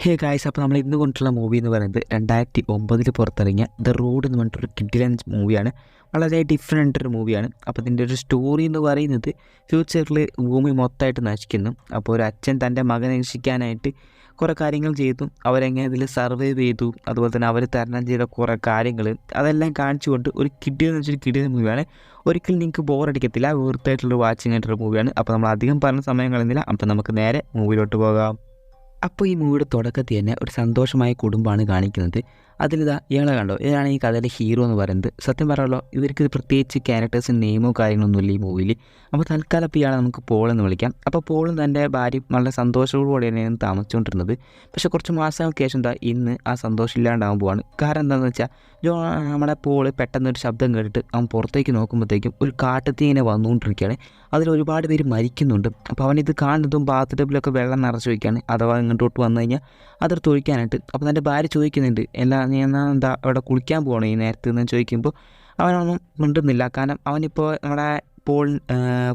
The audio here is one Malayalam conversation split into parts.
ഹേ ഗായ്സ്, അപ്പോൾ നമ്മൾ ഇന്ന് കൊണ്ടുള്ള മൂവി എന്ന് പറയുന്നത് 2009 പുറത്തിറങ്ങിയ ദ റോഡ് എന്ന് പറഞ്ഞിട്ടൊരു കിഡിലൻ മൂവിയാണ്. വളരെ ഡിഫറെൻ്റ് ഒരു മൂവിയാണ്. അപ്പോൾ ഇതിൻ്റെ ഒരു സ്റ്റോറി എന്ന് പറയുന്നത് ഫ്യൂച്ചറിൽ ഭൂമി മൊത്തമായിട്ട് നശിക്കുന്നു. അപ്പോൾ ഒരു അച്ഛൻ തൻ്റെ മകനെ രക്ഷിക്കാനായിട്ട് കുറേ കാര്യങ്ങൾ ചെയ്തു. അവരെങ്ങനെ ഇതിൽ സർവൈവ് ചെയ്തു, അതുപോലെ തന്നെ അവർ തരണം ചെയ്ത കുറേ കാര്യങ്ങൾ അതെല്ലാം കാണിച്ചുകൊണ്ട് ഒരു കിഡിലെന്ന് വെച്ചൊരു കിഡിലൻ മൂവിയാണ്. ഒരിക്കലും നിങ്ങൾക്ക് ബോറടിക്കത്തില്ല. വൃത്തായിട്ടുള്ളൊരു വാച്ചിങ് ആയിട്ടുള്ള മൂവിയാണ്. അപ്പോൾ നമ്മൾ അധികം പറഞ്ഞ സമയം കളയുന്നില്ല. അപ്പോൾ നമുക്ക് നേരെ മൂവിയിലോട്ട് പോകാം. അപ്പോൾ ഈ മൂവിയുടെ തുടക്കത്തിൽ തന്നെ ഒരു സന്തോഷമായ കുടുംബമാണ് കാണിക്കുന്നത്. അതിലിതാ ഇയാളെ കണ്ടോ, ഇതാണ് ഈ കഥയിലെ ഹീറോ എന്ന് പറയുന്നത്. സത്യം പറയാമല്ലോ, ഇവർക്ക് പ്രത്യേകിച്ച് ക്യാരക്ടേഴ്സിന് നെയിമോ കാര്യങ്ങളൊന്നുമില്ല ഈ മൂവിയിൽ. അപ്പോൾ തൽക്കാലം ഇപ്പോൾ ഇയാളെ നമുക്ക് പോൾ എന്ന് വിളിക്കാം. അപ്പോൾ പോളും തൻ്റെ ഭാര്യ വളരെ സന്തോഷത്തോടുകൂടിയാണ് താമസിച്ചുകൊണ്ടിരുന്നത്. പക്ഷേ കുറച്ച് മാസങ്ങൾക്ക് ശേഷം ഇന്ന് ആ സന്തോഷം ഇല്ലാണ്ടാകാൻ പോവാണ്. കാരണം എന്താണെന്ന് വെച്ചാൽ നമ്മുടെ പോള് പെട്ടെന്നൊരു ശബ്ദം കേട്ടിട്ട് അവൻ പുറത്തേക്ക് നോക്കുമ്പോഴത്തേക്കും ഒരു കാട്ടുതീ ഇങ്ങനെ വന്നുകൊണ്ടിരിക്കുകയാണ്. അതിൽ ഒരുപാട് പേര് മരിക്കുന്നുണ്ട്. അപ്പോൾ അവനിത് കാണുന്നതും ബാത്ത് ടബിലൊക്കെ വെള്ളം നിറച്ച് വയ്ക്കുകയാണ്. അഥവാ ഇങ്ങോട്ട് വന്നു കഴിഞ്ഞാൽ അതെടുത്ത് ഒഴിക്കാനായിട്ട്. അപ്പോൾ തൻ്റെ ഭാര്യ ചോദിക്കുന്നുണ്ട്, നീ എന്താ അവിടെ കുളിക്കാൻ പോകണോ ഈ നേരത്ത് എന്ന് ചോദിക്കുമ്പോൾ അവനൊന്നും മിണ്ടുന്നില്ല. കാരണം അവനിപ്പോൾ നമ്മുടെ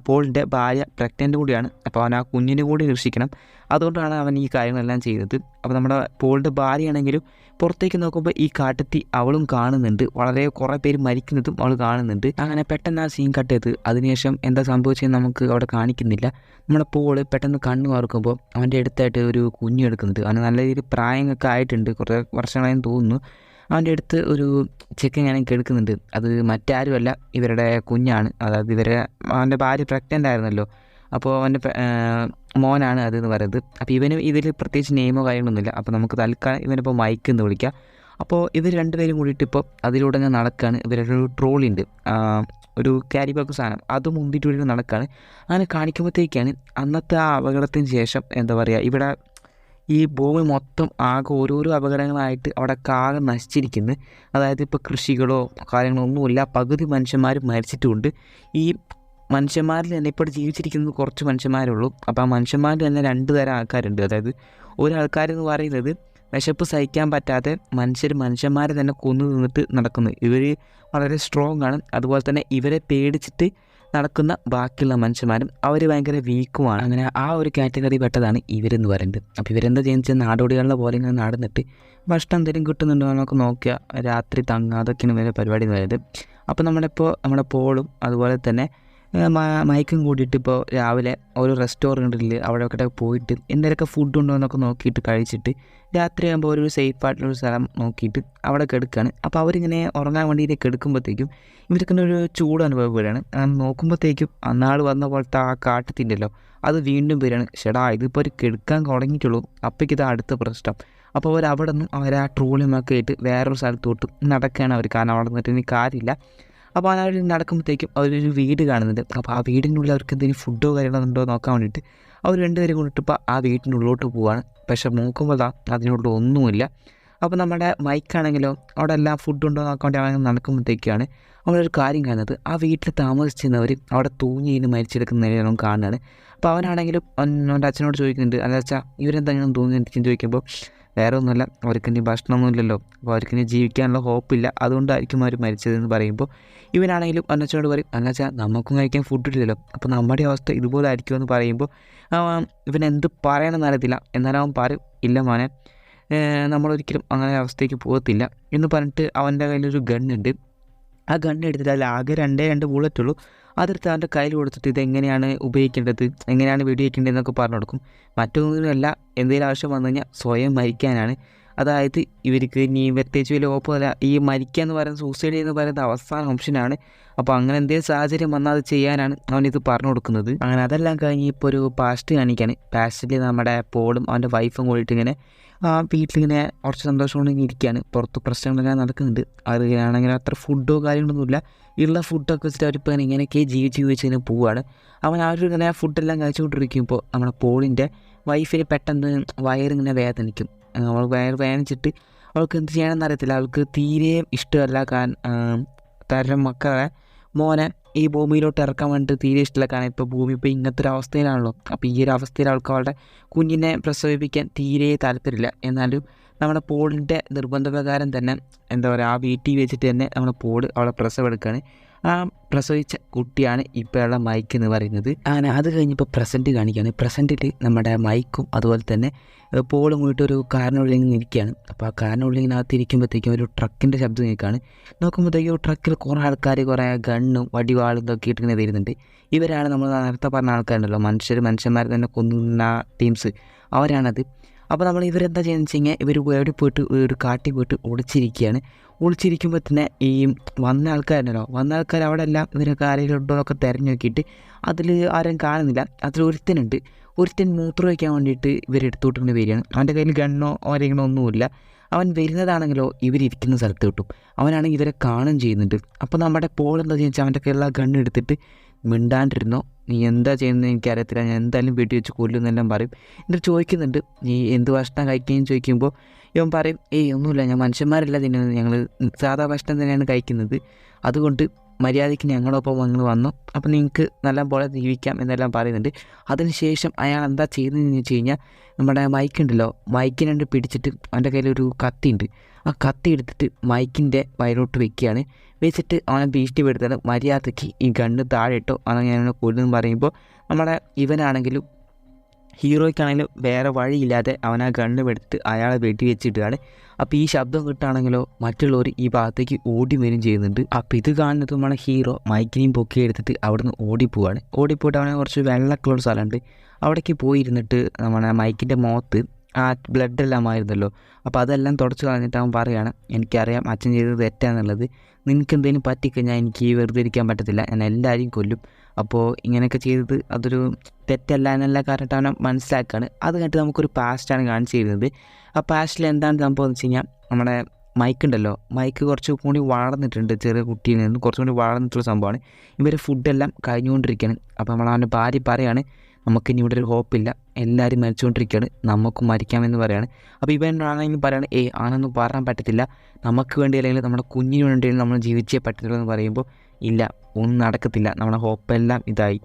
പോളിൻ്റെ ഭാര്യ പ്രഗ്നൻ്റ് കൂടിയാണ്. അപ്പോൾ അവൻ ആ കുഞ്ഞിനെ കൂടി രക്ഷിക്കണം. അതുകൊണ്ടാണ് അവൻ ഈ കാര്യങ്ങളെല്ലാം ചെയ്തത്. അപ്പോൾ നമ്മുടെ പോളിൻ്റെ ഭാര്യയാണെങ്കിലും പുറത്തേക്ക് നോക്കുമ്പോൾ ഈ കാട്ടുതീ അവളും കാണുന്നുണ്ട്. വളരെ കുറേ പേര് മരിക്കുന്നതും അവൾ കാണുന്നുണ്ട്. അങ്ങനെ പെട്ടെന്ന് ആ സീൻ കട്ട് ചെയ്ത് അതിനുശേഷം എന്താ സംഭവിച്ചതെന്ന് നമുക്ക് അവിടെ കാണിക്കുന്നില്ല. നമ്മുടെ പോള് പെട്ടെന്ന് കണ്ണ് മാറുമ്പോൾ അവൻ്റെ അടുത്തായിട്ട് ഒരു കുഞ്ഞ് എടുക്കുന്നുണ്ട്. അവന് നല്ല രീതിയിൽ പ്രായമൊക്കെ ആയിട്ടുണ്ട്, കുറേ വർഷങ്ങളായെന്ന് തോന്നുന്നു. അവൻ്റെ അടുത്ത് ഒരു ചെക്കൻ ഞാൻ കേൾക്കുന്നുണ്ട്. അത് മറ്റാരുമല്ല, ഇവരുടെ കുഞ്ഞാണ്. അതായത് അവൻ്റെ ഭാര്യ പ്രഗ്നൻ്റ് ആയിരുന്നല്ലോ. അപ്പോൾ അവൻ്റെ മോനാണ് അതെന്ന് പറയുന്നത്. അപ്പോൾ ഇവന് ഇതിൽ പ്രത്യേകിച്ച് നെയിമോ കാര്യങ്ങളൊന്നുമില്ല. അപ്പോൾ നമുക്ക് തൽക്കാലം ഇവനിപ്പോൾ മൈക്ക് എന്ന് വിളിക്കാം. അപ്പോൾ ഇവർ രണ്ടുപേരും കൂടിയിട്ട് ഇപ്പോൾ അതിലൂടെ ഞാൻ നടക്കുകയാണ്. ഇവരൊരു ട്രോളിയുണ്ട്, ഒരു ക്യാരി ബാഗ് സാധനം, അത് മുന്തിട്ട് വേണ്ടി നടക്കുകയാണ്. അങ്ങനെ കാണിക്കുമ്പോഴത്തേക്കാണ് അന്നത്തെ ആ അപകടത്തിന് ശേഷം എന്താ പറയുക, ഇവിടെ ഈ ഭൂമി മൊത്തം ആകെ ഓരോരോ അപകടങ്ങളായിട്ട് അവിടെ ആകെ നശിച്ചിരിക്കുന്നത്. അതായത് ഇപ്പോൾ കൃഷികളോ കാര്യങ്ങളോ ഒന്നുമില്ല. പകുതി മനുഷ്യന്മാർ മരിച്ചിട്ടുമുണ്ട്. ഈ മനുഷ്യന്മാരിൽ തന്നെ ഇപ്പോൾ ജീവിച്ചിരിക്കുന്നത് കുറച്ച് മനുഷ്യന്മാരുള്ളൂ. അപ്പോൾ ആ മനുഷ്യന്മാരിൽ തന്നെ രണ്ട് തരം ആൾക്കാരുണ്ട്. അതായത് ഒരാൾക്കാരെന്ന് പറയുന്നത് വിശപ്പ് സഹിക്കാൻ പറ്റാതെ മനുഷ്യന്മാരെ തന്നെ കൊന്നു നിന്നിട്ട് നടക്കുന്നു. ഇവർ വളരെ സ്ട്രോങ് ആണ്. അതുപോലെ തന്നെ ഇവരെ പേടിച്ചിട്ട് നടക്കുന്ന ബാക്കിയുള്ള മനുഷ്യന്മാരും അവർ ഭയങ്കര വീക്കുമാണ്. അങ്ങനെ ആ ഒരു കാറ്റഗറി പെട്ടതാണ് ഇവരെന്ന് പറയുന്നത്. അപ്പോൾ ഇവരെന്താ ചെയ്യുന്നത്, നാടോടികളുടെ പോലെ ഇങ്ങനെ നടന്നിട്ട് ഭക്ഷണം എന്തെങ്കിലും കിട്ടുന്നുണ്ടോ എന്നൊക്കെ നോക്കുക, രാത്രി തങ്ങുക, അതൊക്കെയാണ് ഇവരെ പരിപാടി എന്ന് പറയുന്നത്. അപ്പോൾ നമ്മുടെ പോളും അതുപോലെ തന്നെ മയക്കും കൂടിയിട്ട് ഇപ്പോൾ രാവിലെ ഒരു റെസ്റ്റോറൻറ്റിൽ അവിടെയൊക്കെ പോയിട്ട് എന്തെങ്കിലുമൊക്കെ ഫുഡ് ഉണ്ടോ എന്നൊക്കെ നോക്കിയിട്ട് കഴിച്ചിട്ട് രാത്രിയാകുമ്പോൾ ഒരു സേഫ് ആയിട്ടുള്ളൊരു സ്ഥലം നോക്കിയിട്ട് അവിടെ കിടക്കുകയാണ്. അപ്പോൾ അവരിങ്ങനെ ഉറങ്ങാൻ വേണ്ടിയിട്ട് കിടക്കുമ്പോഴത്തേക്കും ഇവർക്കിങ്ങനെ ഒരു ചൂട് അനുഭവപ്പെടുകയാണ്. നോക്കുമ്പോഴത്തേക്കും അന്നാൾ വന്ന പോലത്തെ ആ കാട്ടുതീണ്ടല്ലോ അത് വീണ്ടും വരികയാണ്. ഷെടാ, ഇതിപ്പോൾ ഒരു കിടക്കാൻ തുടങ്ങിയിട്ടുള്ളൂ, അപ്പോഴേക്ക് ഇത് അടുത്ത പ്രശ്നം. അപ്പോൾ അവിടെ നിന്നും അവർ ആ ട്രോളിയുമൊക്കെ ആയിട്ട് വേറൊരു സ്ഥലത്തോട്ട് നടക്കുകയാണ് അവർ. കാരണം അവിടെ നിന്നിട്ട് ഇനി കാര്യമില്ല. അപ്പോൾ അവർ നടക്കുമ്പോഴത്തേക്കും അവരൊരു വീട് കാണുന്നുണ്ട്. അപ്പോൾ ആ വീടിനുള്ളിൽ അവർക്ക് എന്തെങ്കിലും ഫുഡോ കാര്യങ്ങളുണ്ടോ നോക്കാൻ വേണ്ടിയിട്ട് അവർ രണ്ടുപേരും കൊണ്ടിട്ട് ഇപ്പോൾ ആ വീട്ടിൻ്റെ ഉള്ളിലോട്ട് പോവുകയാണ്. പക്ഷേ നോക്കുമ്പോൾ അതിനുള്ള ഒന്നുമില്ല. അപ്പോൾ നമ്മുടെ മൈക്കാണെങ്കിലോ അവിടെ എല്ലാം ഫുഡുണ്ടോ നോക്കാൻ വേണ്ടി അവൻ നടക്കുമ്പോഴത്തേക്കാണ് അവനൊരു കാര്യം കാണുന്നത്. ആ വീട്ടിൽ താമസിച്ചിരുന്നവർ അവിടെ തൂങ്ങിയിട്ട് മരിച്ചെടുക്കുന്നതിനെ നമുക്ക് കാണുകയാണ്. അപ്പോൾ അവനാണെങ്കിലും അവൻ്റെ അച്ഛനോട് ചോദിക്കുന്നുണ്ട്, അല്ല അച്ഛാ ഇവരെന്തെങ്കിലും തൂങ്ങിയെന്ന് ചോദിക്കുമ്പോൾ വേറെ ഒന്നുമല്ല, അവർക്കിനി ഭക്ഷണമൊന്നുമില്ലല്ലോ, അപ്പോൾ അവർക്കിനി ജീവിക്കാനുള്ള ഹോപ്പില്ല, അതുകൊണ്ടായിരിക്കും അവർ മരിച്ചതെന്ന് പറയുമ്പോൾ ഇവനാണെങ്കിലും അന്നച്ചനോട് പറയും, അന്നച്ചാ നമുക്കും കഴിക്കാൻ ഫുഡില്ലല്ലോ, അപ്പോൾ നമ്മുടെ അവസ്ഥ ഇതുപോലെ ആയിരിക്കുമെന്ന് പറയുമ്പോൾ ഇവനെന്ത് പറയണമെന്ന് അറിയത്തില്ല. എന്നാലും അവൻ പറയും, ഇല്ല മോനെ, നമ്മളൊരിക്കലും അങ്ങനെ അവസ്ഥയ്ക്ക് പോകത്തില്ല എന്ന് പറഞ്ഞിട്ട് അവൻ്റെ കയ്യിലൊരു ഗണ്ണുണ്ട്. ആ ഗണ്ണ് എടുത്തിട്ട് അതിൽ ആകെ രണ്ട് ബുള്ളറ്റുള്ളൂ. അതെടുത്ത് അവൻ്റെ കയ്യിൽ കൊടുത്തിട്ട് ഇതെങ്ങനെയാണ് ഉപയോഗിക്കേണ്ടത്, എങ്ങനെയാണ് വെടിവെക്കേണ്ടതെന്നൊക്കെ പറഞ്ഞു കൊടുക്കും. മറ്റൊന്നുമല്ല, എന്തെങ്കിലും ആവശ്യം വന്നു കഴിഞ്ഞാൽ സ്വയം മരിക്കാനാണ്. അതായത് ഇവർക്ക് ഇനി പ്രത്യേകിച്ച് വലിയ ഓപ്പമല്ല, ഈ മരിക്കുക എന്ന് പറയുന്നത്, സൂസൈഡ് എന്ന് പറയുന്നത് അവസാന ഓപ്ഷനാണ്. അപ്പോൾ അങ്ങനെ എന്തെങ്കിലും സാഹചര്യം വന്നാൽ അത് ചെയ്യാനാണ് അവനിത് പറഞ്ഞു കൊടുക്കുന്നത്. അങ്ങനെ അതെല്ലാം കഴിഞ്ഞ് ഇപ്പോൾ ഒരു പാസ്റ്റ് കാണിക്കാണ്. പാസ്റ്റിൽ നമ്മുടെ പോളും അവൻ്റെ വൈഫും കൂടിയിട്ട് ഇങ്ങനെ ആ വീട്ടിലിങ്ങനെ കുറച്ച് സന്തോഷത്തോടെ ഇരിക്കുകയാണ്. പുറത്ത് പ്രശ്നങ്ങളെല്ലാം നടക്കുന്നുണ്ട്. അതിലാണെങ്കിൽ അത്ര ഫുഡോ കാര്യങ്ങളൊന്നുമില്ല. ഉള്ള ഫുഡൊക്കെ വെച്ചിട്ട് അവരിപ്പോൾ ഇങ്ങനെയൊക്കെ ജീവിച്ചിങ്ങനെ പോവുകയാണ്. അവൻ ആ ഒരു ഇങ്ങനെ ഫുഡെല്ലാം കഴിച്ചുകൊണ്ടിരിക്കുമ്പോൾ നമ്മുടെ പോളിൻ്റെ വൈഫിന് പെട്ടെന്ന് വയറിങ്ങനെ വേദനിക്കും. അവൾ വയറ് വേദനിച്ചിട്ട് അവൾക്ക് എന്ത് ചെയ്യണമെന്ന് അറിയത്തില്ല. അവൾക്ക് തീരെ ഇഷ്ടമല്ല. തരം മക്കളെ മോനെ ഈ ഭൂമിയിലോട്ട് ഇറക്കാൻ വേണ്ടിയിട്ട് തീരെ ഇഷ്ടമില്ല. കാരണം ഇപ്പോൾ ഭൂമി ഇപ്പോൾ ഇങ്ങനത്തെ ഒരു അവസ്ഥയിലാണല്ലോ. അപ്പോൾ ഈ ഒരു അവസ്ഥയിൽ അവൾക്ക് അവളുടെ കുഞ്ഞിനെ പ്രസവിപ്പിക്കാൻ തീരെ താല്പര്യമില്ല. എന്നാലും നമ്മുടെ പോളിൻ്റെ നിർബന്ധപ്രകാരം തന്നെ എന്താ പറയുക, ആ വീട്ടിൽ വെച്ചിട്ട് തന്നെ നമ്മുടെ പോള് അവളെ പ്രസവം എടുക്കുകയാണ്. ആ പ്രസവിച്ച കുട്ടിയാണ് ഇപ്പോഴുള്ള മൈക്ക് എന്ന് പറയുന്നത്. അങ്ങനെ അത് കഴിഞ്ഞപ്പോൾ പ്രസൻറ്റ് കാണിക്കുകയാണ്. പ്രസൻറ്റിൽ നമ്മുടെ മൈക്കും അതുപോലെ തന്നെ പോളും കൂടിയിട്ട് ഒരു കാറിനുള്ളിൽ ഇങ്ങനെ ഇരിക്കുകയാണ്. അപ്പോൾ ആ കാറിനുള്ളിൽ ഇങ്ങനകത്ത് ഇരിക്കുമ്പോഴത്തേക്കും ഒരു ട്രക്കിൻ്റെ ശബ്ദം കേൾക്കുകയാണ്. നോക്കുമ്പോഴത്തേക്കും ട്രക്കിൽ കുറേ ആൾക്കാർ കുറേ ഗണ്ണും വടിവാളും ഇതൊക്കെ ഇട്ട് ഇങ്ങനെ വരുന്നുണ്ട്. ഇവരാണ് നമ്മൾ നേരത്തെ പറഞ്ഞ ആൾക്കാരുണ്ടല്ലോ, മനുഷ്യന്മാരെ തന്നെ കൊന്നുന്ന ടീംസ്, അവരാണത്. അപ്പോൾ നമ്മൾ ഇവരെന്താ ചെയ്യുന്നത് വെച്ച് കഴിഞ്ഞാൽ ഇവർ എവിടെ പോയിട്ട് ഒരു കാട്ടിൽ പോയിട്ട് ഒളിച്ചിരിക്കുമ്പോൾ തന്നെ ഈ വന്ന ആൾക്കാർ അവിടെ എല്ലാം ഇവരൊക്കെ ആരെങ്കിലും ഉണ്ടോ എന്നൊക്കെ തിരഞ്ഞു നോക്കിയിട്ട് അതിൽ ആരും കാണുന്നില്ല. ഒരുത്തൻ മൂത്രം വയ്ക്കാൻ വേണ്ടിയിട്ട് ഇവരെടുത്തോട്ട് ഇങ്ങനെ വരികയാണ്. അവൻ്റെ കയ്യിൽ ഗണ്ണോ ആരെങ്കിലോ ഒന്നുമില്ല. അവൻ വരുന്നതാണെങ്കിലോ ഇവരിയ്ക്കുന്ന സ്ഥലത്ത് കിട്ടും. അവനാണെങ്കിൽ ഇവരെ കാണുകയും ചെയ്യുന്നുണ്ട്. അപ്പോൾ നമ്മുടെ പോൾ എന്താ ചെയ്യുക വെച്ചാൽ അവൻ്റെ കയ്യിലുള്ള ഗണ്ണ് എടുത്തിട്ട് മിണ്ടാണ്ടിരുന്നോ, നീ എന്താ ചെയ്യുന്നത് എനിക്കറിയത്തില്ല, ഞാൻ എന്തായാലും വീട്ടിൽ വെച്ച് കൊല്ലുന്നെല്ലാം പറയും. എന്നിട്ട് ചോദിക്കുന്നുണ്ട് നീ എന്ത് ഭക്ഷണം കഴിക്കുകയും ചോദിക്കുമ്പോൾ ഇവൻ പറയും ഒന്നുമില്ല, ഞാൻ മനുഷ്യന്മാരല്ല തിന്നുന്നത്, ഞങ്ങൾ സാധാ ഭക്ഷണം തന്നെയാണ് കഴിക്കുന്നത്, അതുകൊണ്ട് മര്യാദയ്ക്ക് ഞങ്ങളൊപ്പം നിങ്ങൾ വന്നു, അപ്പം നിങ്ങൾക്ക് നല്ല പോലെ ജീവിക്കാം എന്നെല്ലാം പറയുന്നുണ്ട്. അതിനുശേഷം അയാൾ എന്താ ചെയ്യുന്നതെന്ന് വെച്ച് കഴിഞ്ഞാൽ നമ്മുടെ മൈക്കിനെ പിടിച്ചിട്ട് അവൻ്റെ കയ്യിലൊരു കത്തിയുണ്ട്. ആ കത്തി എടുത്തിട്ട് മൈക്കിൻ്റെ വയലോട്ട് വെച്ചിട്ട് അവനെ ഭീഷണിപ്പെടുത്താണ്, മര്യാദയ്ക്ക് ഈ ഗണ്ണ് താഴെ ഇട്ടോ അങ്ങനെ ഞാൻ കൊല്ലുമെന്ന് പറയുമ്പോൾ നമ്മുടെ ഇവനാണെങ്കിലും ഹീറോയ്ക്കാണെങ്കിലും വേറെ വഴിയില്ലാതെ അവൻ ആ ഗണ്ണ് എടുത്തിട്ട് അയാളെ വെടി വെച്ചിട്ടാണ്. അപ്പോൾ ഈ ശബ്ദം കിട്ടുകയാണെങ്കിലോ മറ്റുള്ളവർ ഈ ഭാഗത്തേക്ക് ഓടി വരും ചെയ്യുന്നുണ്ട്. അപ്പോൾ ഇത് കാണുന്നത് നമ്മുടെ ഹീറോ മൈക്കിനെയും പൊക്കി എടുത്തിട്ട് അവിടുന്ന് ഓടിപ്പോയിട്ട് അവനെ കുറച്ച് വെള്ളക്കുള്ള സ്ഥലമുണ്ട്, അവിടേക്ക് പോയിരുന്നിട്ട് നമ്മുടെ മൈക്കിൻ്റെ മുഖത്ത് ആ ബ്ലഡെല്ലാം ആയിരുന്നല്ലോ, അപ്പോൾ അതെല്ലാം തുടച്ച് കളഞ്ഞിട്ട് അവൻ പറയുകയാണ്, എനിക്കറിയാം അച്ഛൻ ചെയ്തത് തെറ്റാന്നുള്ളത്, നിനക്ക് എന്തെങ്കിലും പറ്റിക്കഴിഞ്ഞാൽ എനിക്ക് വെറുതെ ഇരിക്കാൻ പറ്റത്തില്ല, ഞാൻ എല്ലാവരെയും കൊല്ലും, അപ്പോൾ ഇങ്ങനെയൊക്കെ ചെയ്തത് അതൊരു തെറ്റല്ല എന്നുള്ള കാരണമായിട്ട് അവനെ മനസ്സിലാക്കുകയാണ്. അത് കഴിഞ്ഞിട്ട് നമുക്കൊരു പാസ്റ്റാണ് കാണിച്ചു തരുന്നത്. ആ പാസ്റ്റിൽ എന്താണ് സംഭവം എന്ന് വെച്ച് കഴിഞ്ഞാൽ നമ്മുടെ മൈക്ക് കുറച്ച് കൂടി വളർന്നിട്ടുണ്ട്, ചെറിയ കുട്ടിയിൽ നിന്ന് കുറച്ചും കൂടി വളർന്നിട്ടുള്ള സംഭവമാണ്. ഇവർ ഫുഡെല്ലാം കഴിഞ്ഞുകൊണ്ടിരിക്കുകയാണ്. അപ്പോൾ അവൻ്റെ ഭാര്യ പറയാണ്, നമുക്കിനി ഇവിടെ ഒരു ഹോപ്പില്ല, എല്ലാവരും മരിച്ചുകൊണ്ടിരിക്കുകയാണ്, നമുക്കും മരിക്കാമെന്ന് പറയാണ്. അപ്പോൾ ഇവനാണെങ്കിൽ പറയാണ് ആണെന്ന് പറയാൻ പറ്റത്തില്ല, നമുക്ക് വേണ്ടി അല്ലെങ്കിൽ നമ്മുടെ കുഞ്ഞിന് വേണ്ടിയും നമ്മൾ ജീവിച്ചേ പറ്റത്തുള്ളൂ എന്ന് പറയുമ്പോൾ ഇല്ല, ഒന്നും നടക്കത്തില്ല, നമ്മുടെ ഹോപ്പെല്ലാം ഇതായി,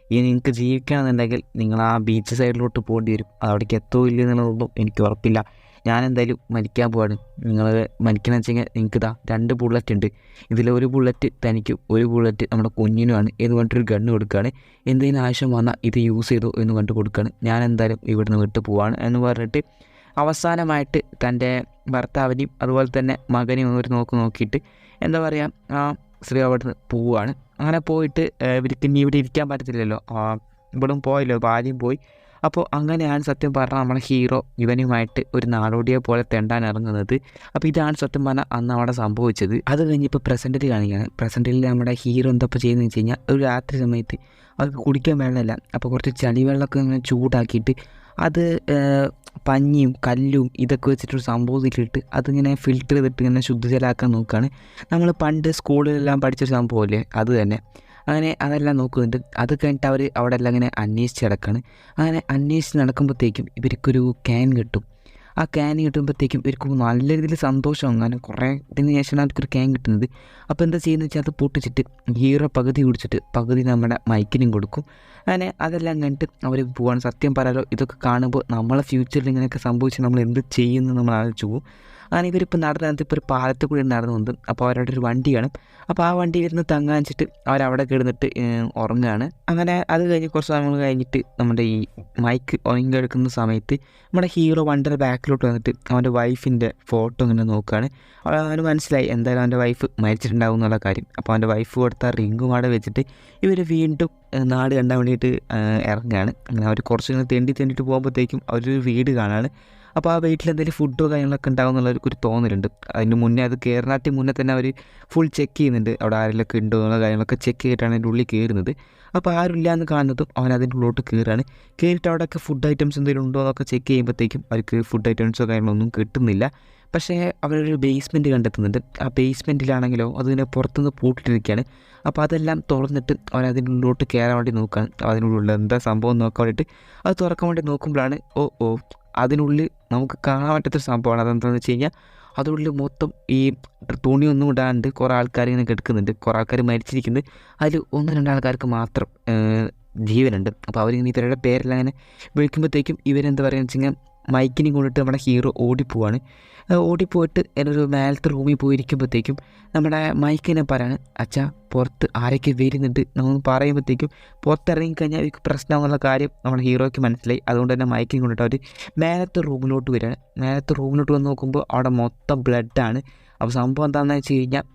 ഇനി നിങ്ങൾക്ക് ജീവിക്കണമെന്നുണ്ടെങ്കിൽ നിങ്ങൾ ആ ബീച്ച് സൈഡിലോട്ട് പോകേണ്ടി വരും, അവിടേക്ക് എത്തുമോ ഇല്ല എന്നുള്ളതൊന്നും എനിക്ക് ഉറപ്പില്ല, ഞാൻ എന്തായാലും മരിക്കാൻ പോവാണ്, നിങ്ങൾ മരിക്കണമെന്ന് വെച്ച് കഴിഞ്ഞാൽ നിങ്ങൾക്ക് 2 ബുള്ളറ്റ് ഉണ്ട്, ഇതിലൊരു ബുള്ളറ്റ് തനിക്കും ഒരു ബുള്ളറ്റ് നമ്മുടെ കുഞ്ഞിനുമാണ് എന്ന് പറഞ്ഞിട്ടൊരു ഗണ്ണ് കൊടുക്കുകയാണ്, എന്തെങ്കിലും ആവശ്യം വന്നാൽ ഇത് യൂസ് ചെയ്തോ എന്ന് കണ്ടു കൊടുക്കുകയാണ്, ഞാൻ എന്തായാലും ഇവിടുന്ന് വിട്ട് പോവാണ് എന്ന് പറഞ്ഞിട്ട് അവസാനമായിട്ട് തൻ്റെ ഭർത്താവിനെയും അതുപോലെ തന്നെ മകനെയും ഒരു നോക്കിയിട്ട് എന്താ പറയുക, ആ സ്ത്രീ അവിടുന്ന് പോവുകയാണ്. അങ്ങനെ പോയിട്ട് ഇവർക്ക് ഇനി ഇവിടെ ഇരിക്കാൻ പറ്റത്തില്ലല്ലോ, ഇവിടും പോയല്ലോ, ഭാര്യയും പോയി. അപ്പോൾ അങ്ങനെയാണ് സത്യം പറഞ്ഞാൽ നമ്മുടെ ഹീറോ ഇവനുമായിട്ട് ഒരു നാടോടിയെ പോലെ തെണ്ടാൻ ഇറങ്ങുന്നത്. അപ്പോൾ ഇതാണ് സത്യം പറഞ്ഞാൽ അന്ന് അവിടെ സംഭവിച്ചത്. അത് കഴിഞ്ഞ് ഇപ്പോൾ പ്രസൻറ്റിൽ കാണിക്കുകയാണ്. പ്രസൻറ്റിൽ നമ്മുടെ ഹീറോ എന്തപ്പോൾ ചെയ്യുന്നതെന്ന് വെച്ച് കഴിഞ്ഞാൽ ഒരു രാത്രി സമയത്ത് അവർക്ക് കുടിക്കാൻ വെള്ളമില്ല, അപ്പോൾ കുറച്ച് ചളിവെള്ളമൊക്കെ ഇങ്ങനെ ചൂടാക്കിയിട്ട് അത് പഞ്ഞിയും കല്ലും ഇതൊക്കെ വെച്ചിട്ടൊരു സംഭവത്തിലിട്ട് അതിങ്ങനെ ഫിൽറ്റർ ചെയ്തിട്ട് ഇങ്ങനെ ശുദ്ധജലമാക്കാൻ നോക്കുകയാണ്. നമ്മൾ പണ്ട് സ്കൂളിലെല്ലാം പഠിച്ചൊരു സംഭവമല്ലേ, അത് തന്നെ. അങ്ങനെ അതെല്ലാം നോക്കുന്നുണ്ട്. അത് കഴിഞ്ഞിട്ട് അവർ അവിടെ എല്ലാം ഇങ്ങനെ അന്വേഷിച്ച് നടക്കുകയാണ്. അങ്ങനെ അന്വേഷിച്ച് നടക്കുമ്പോഴത്തേക്കും ഇവർക്കൊരു ക്യാൻ കിട്ടും. ആ ക്യാൻ കിട്ടുമ്പോഴത്തേക്കും ഇവർക്ക് നല്ല രീതിയിൽ സന്തോഷമാകും, കാരണം കുറേ ഇതിന് ശേഷമാണ് അവർക്കൊരു ക്യാൻ കിട്ടുന്നത്. അപ്പോൾ എന്താ ചെയ്യുന്നത് വെച്ചാൽ അത് പൊട്ടിച്ചിട്ട് ഹീറോ പകുതി കുടിച്ചിട്ട് പകുതി നമ്മുടെ മൈക്കിനും കൊടുക്കും. അങ്ങനെ അതെല്ലാം കണ്ടിട്ട് അവർ പോവാണ്. സത്യം പറയാലോ, ഇതൊക്കെ കാണുമ്പോൾ നമ്മളെ ഫ്യൂച്ചറിൽ ഇങ്ങനെയൊക്കെ സംഭവിച്ച് നമ്മൾ എന്ത് ചെയ്യുമെന്ന് നമ്മൾ ആലോചിച്ച് പോകും. അങ്ങനെ ഇവരിപ്പോൾ നടന്നത് ഇപ്പോൾ ഒരു പാലത്തിൽ കൂടി നടന്നു വന്നു. അപ്പോൾ അവരുടെ ഒരു വണ്ടി കാണും. അപ്പോൾ ആ വണ്ടി ഇരുന്ന് തങ്ങാനിച്ചിട്ട് അവരവിടെ കിടന്നിട്ട് ഉറങ്ങുകയാണ്. അങ്ങനെ അത് കഴിഞ്ഞ് കുറച്ച് സമയങ്ങൾ കഴിഞ്ഞിട്ട് നമ്മുടെ ഈ മൈക്ക് ഉറങ്ങിയെടുക്കുന്ന സമയത്ത് നമ്മുടെ ഹീറോ വണ്ടിയുടെ ബാക്കിലോട്ട് വന്നിട്ട് അവൻ്റെ വൈഫിൻ്റെ ഫോട്ടോ ഇങ്ങനെ നോക്കുകയാണ്. അവന് മനസ്സിലായി എന്തായാലും അവൻ്റെ വൈഫ് മരിച്ചിട്ടുണ്ടാവും എന്നുള്ള കാര്യം. അപ്പോൾ അവൻ്റെ വൈഫ് കൊടുത്ത റിങ്ങും അവിടെ വെച്ചിട്ട് ഇവർ വീണ്ടും നാട് കണ്ടാൻ വേണ്ടിയിട്ട് ഇറങ്ങുകയാണ്. അങ്ങനെ അവർ കുറച്ച് തെണ്ടിയിട്ട് പോകുമ്പോഴത്തേക്കും അവരൊരു വീട് കാണാണ്. അപ്പോൾ ആ വീട്ടിൽ എന്തെങ്കിലും ഫുഡോ കാര്യങ്ങളൊക്കെ ഉണ്ടാവും എന്നുള്ളൊരു തോന്നലുണ്ട്. അതിന് മുന്നേ അത് കയറിനാട്ടി മുന്നേ തന്നെ അവർ ഫുൾ ചെക്ക് ചെയ്യുന്നുണ്ട്, അവിടെ ആരെങ്കിലൊക്കെ ഉണ്ടോ എന്നുള്ള കാര്യങ്ങളൊക്കെ ചെക്ക് ചെയ്തിട്ടാണ് അതിൻ്റെ ഉള്ളിൽ കയറുന്നത്. അപ്പോൾ ആരുമില്ല എന്ന് കാണുന്നതും അവൻ അതിൻ്റെ ഉള്ളിലോട്ട് കയറുകയാണ്. കയറിയിട്ട് അവിടെയൊക്കെ ഫുഡ് ഐറ്റംസ് എന്തെങ്കിലും ഉണ്ടോ എന്നൊക്കെ ചെക്ക് ചെയ്യുമ്പോഴത്തേക്കും അവർക്ക് ഫുഡ് ഐറ്റംസോ കാര്യങ്ങളൊന്നും കിട്ടുന്നില്ല. പക്ഷേ അവരൊരു ബേസ്മെൻറ്റ് കണ്ടെത്തുന്നുണ്ട്. ആ ബേസ്മെൻറ്റിലാണെങ്കിലോ അതിനെ പുറത്തുനിന്ന് പൂട്ടിട്ടിരിക്കുകയാണ്. അപ്പോൾ അതെല്ലാം തുറന്നിട്ട് അവരതിൻ്റെ ഉള്ളിലോട്ട് കയറാൻ വേണ്ടി നോക്കുകയാണ്. അതിനുള്ളിൽ എന്താ സംഭവം നോക്കാൻ വേണ്ടിയിട്ട് അത് തുറക്കാൻ വേണ്ടി നോക്കുമ്പോഴാണ് അതിനുള്ളിൽ നമുക്ക് കാണാൻ പറ്റാത്തൊരു സംഭവമാണ്. അതെന്താണെന്ന് വെച്ച് കഴിഞ്ഞാൽ അതിനുള്ളിൽ മൊത്തം ഈ തുണിയൊന്നും ഇടാണ്ട് കുറേ ആൾക്കാർ ഇങ്ങനെ കിടക്കുന്നുണ്ട്. കുറേ ആൾക്കാർ മരിച്ചിരിക്കുന്നത്. അതിൽ 1-2 ആൾക്കാർക്ക് മാത്രം ജീവനുണ്ട്. അപ്പോൾ അവരിങ്ങനെ ഇവരുടെ പേരെല്ലാം അങ്ങനെ വിളിക്കുമ്പോഴത്തേക്കും ഇവരെന്താ പറയുക വെച്ച് കഴിഞ്ഞാൽ മൈക്കിനെയും കൊണ്ടിട്ട് നമ്മുടെ ഹീറോ ഓടിപ്പോവാണ്. ഓടിപ്പോയിട്ട് എന്നൊരു മേലത്തെ റൂമിൽ പോയിരിക്കുമ്പോഴത്തേക്കും നമ്മുടെ മൈക്കിനെ പറയാണ്, അച്ഛാ പുറത്ത് ആരൊക്കെ വരുന്നുണ്ട് നമ്മൾ പറയുമ്പോഴത്തേക്കും പുറത്തിറങ്ങിക്കഴിഞ്ഞാൽ ഇവർക്ക് പ്രശ്നമാകുന്ന കാര്യം നമ്മുടെ ഹീറോയ്ക്ക് മനസ്സിലായി. അതുകൊണ്ട് തന്നെ മൈക്കിനെ കൊണ്ടിട്ട് അവർ മേലത്തെ റൂമിലോട്ട് വരികയാണ്. മേലത്തെ റൂമിലോട്ട് വന്ന് നോക്കുമ്പോൾ അവിടെ മൊത്തം ബ്ലഡാണ്. അപ്പോൾ സംഭവം എന്താണെന്ന് വെച്ച് കഴിഞ്ഞാൽ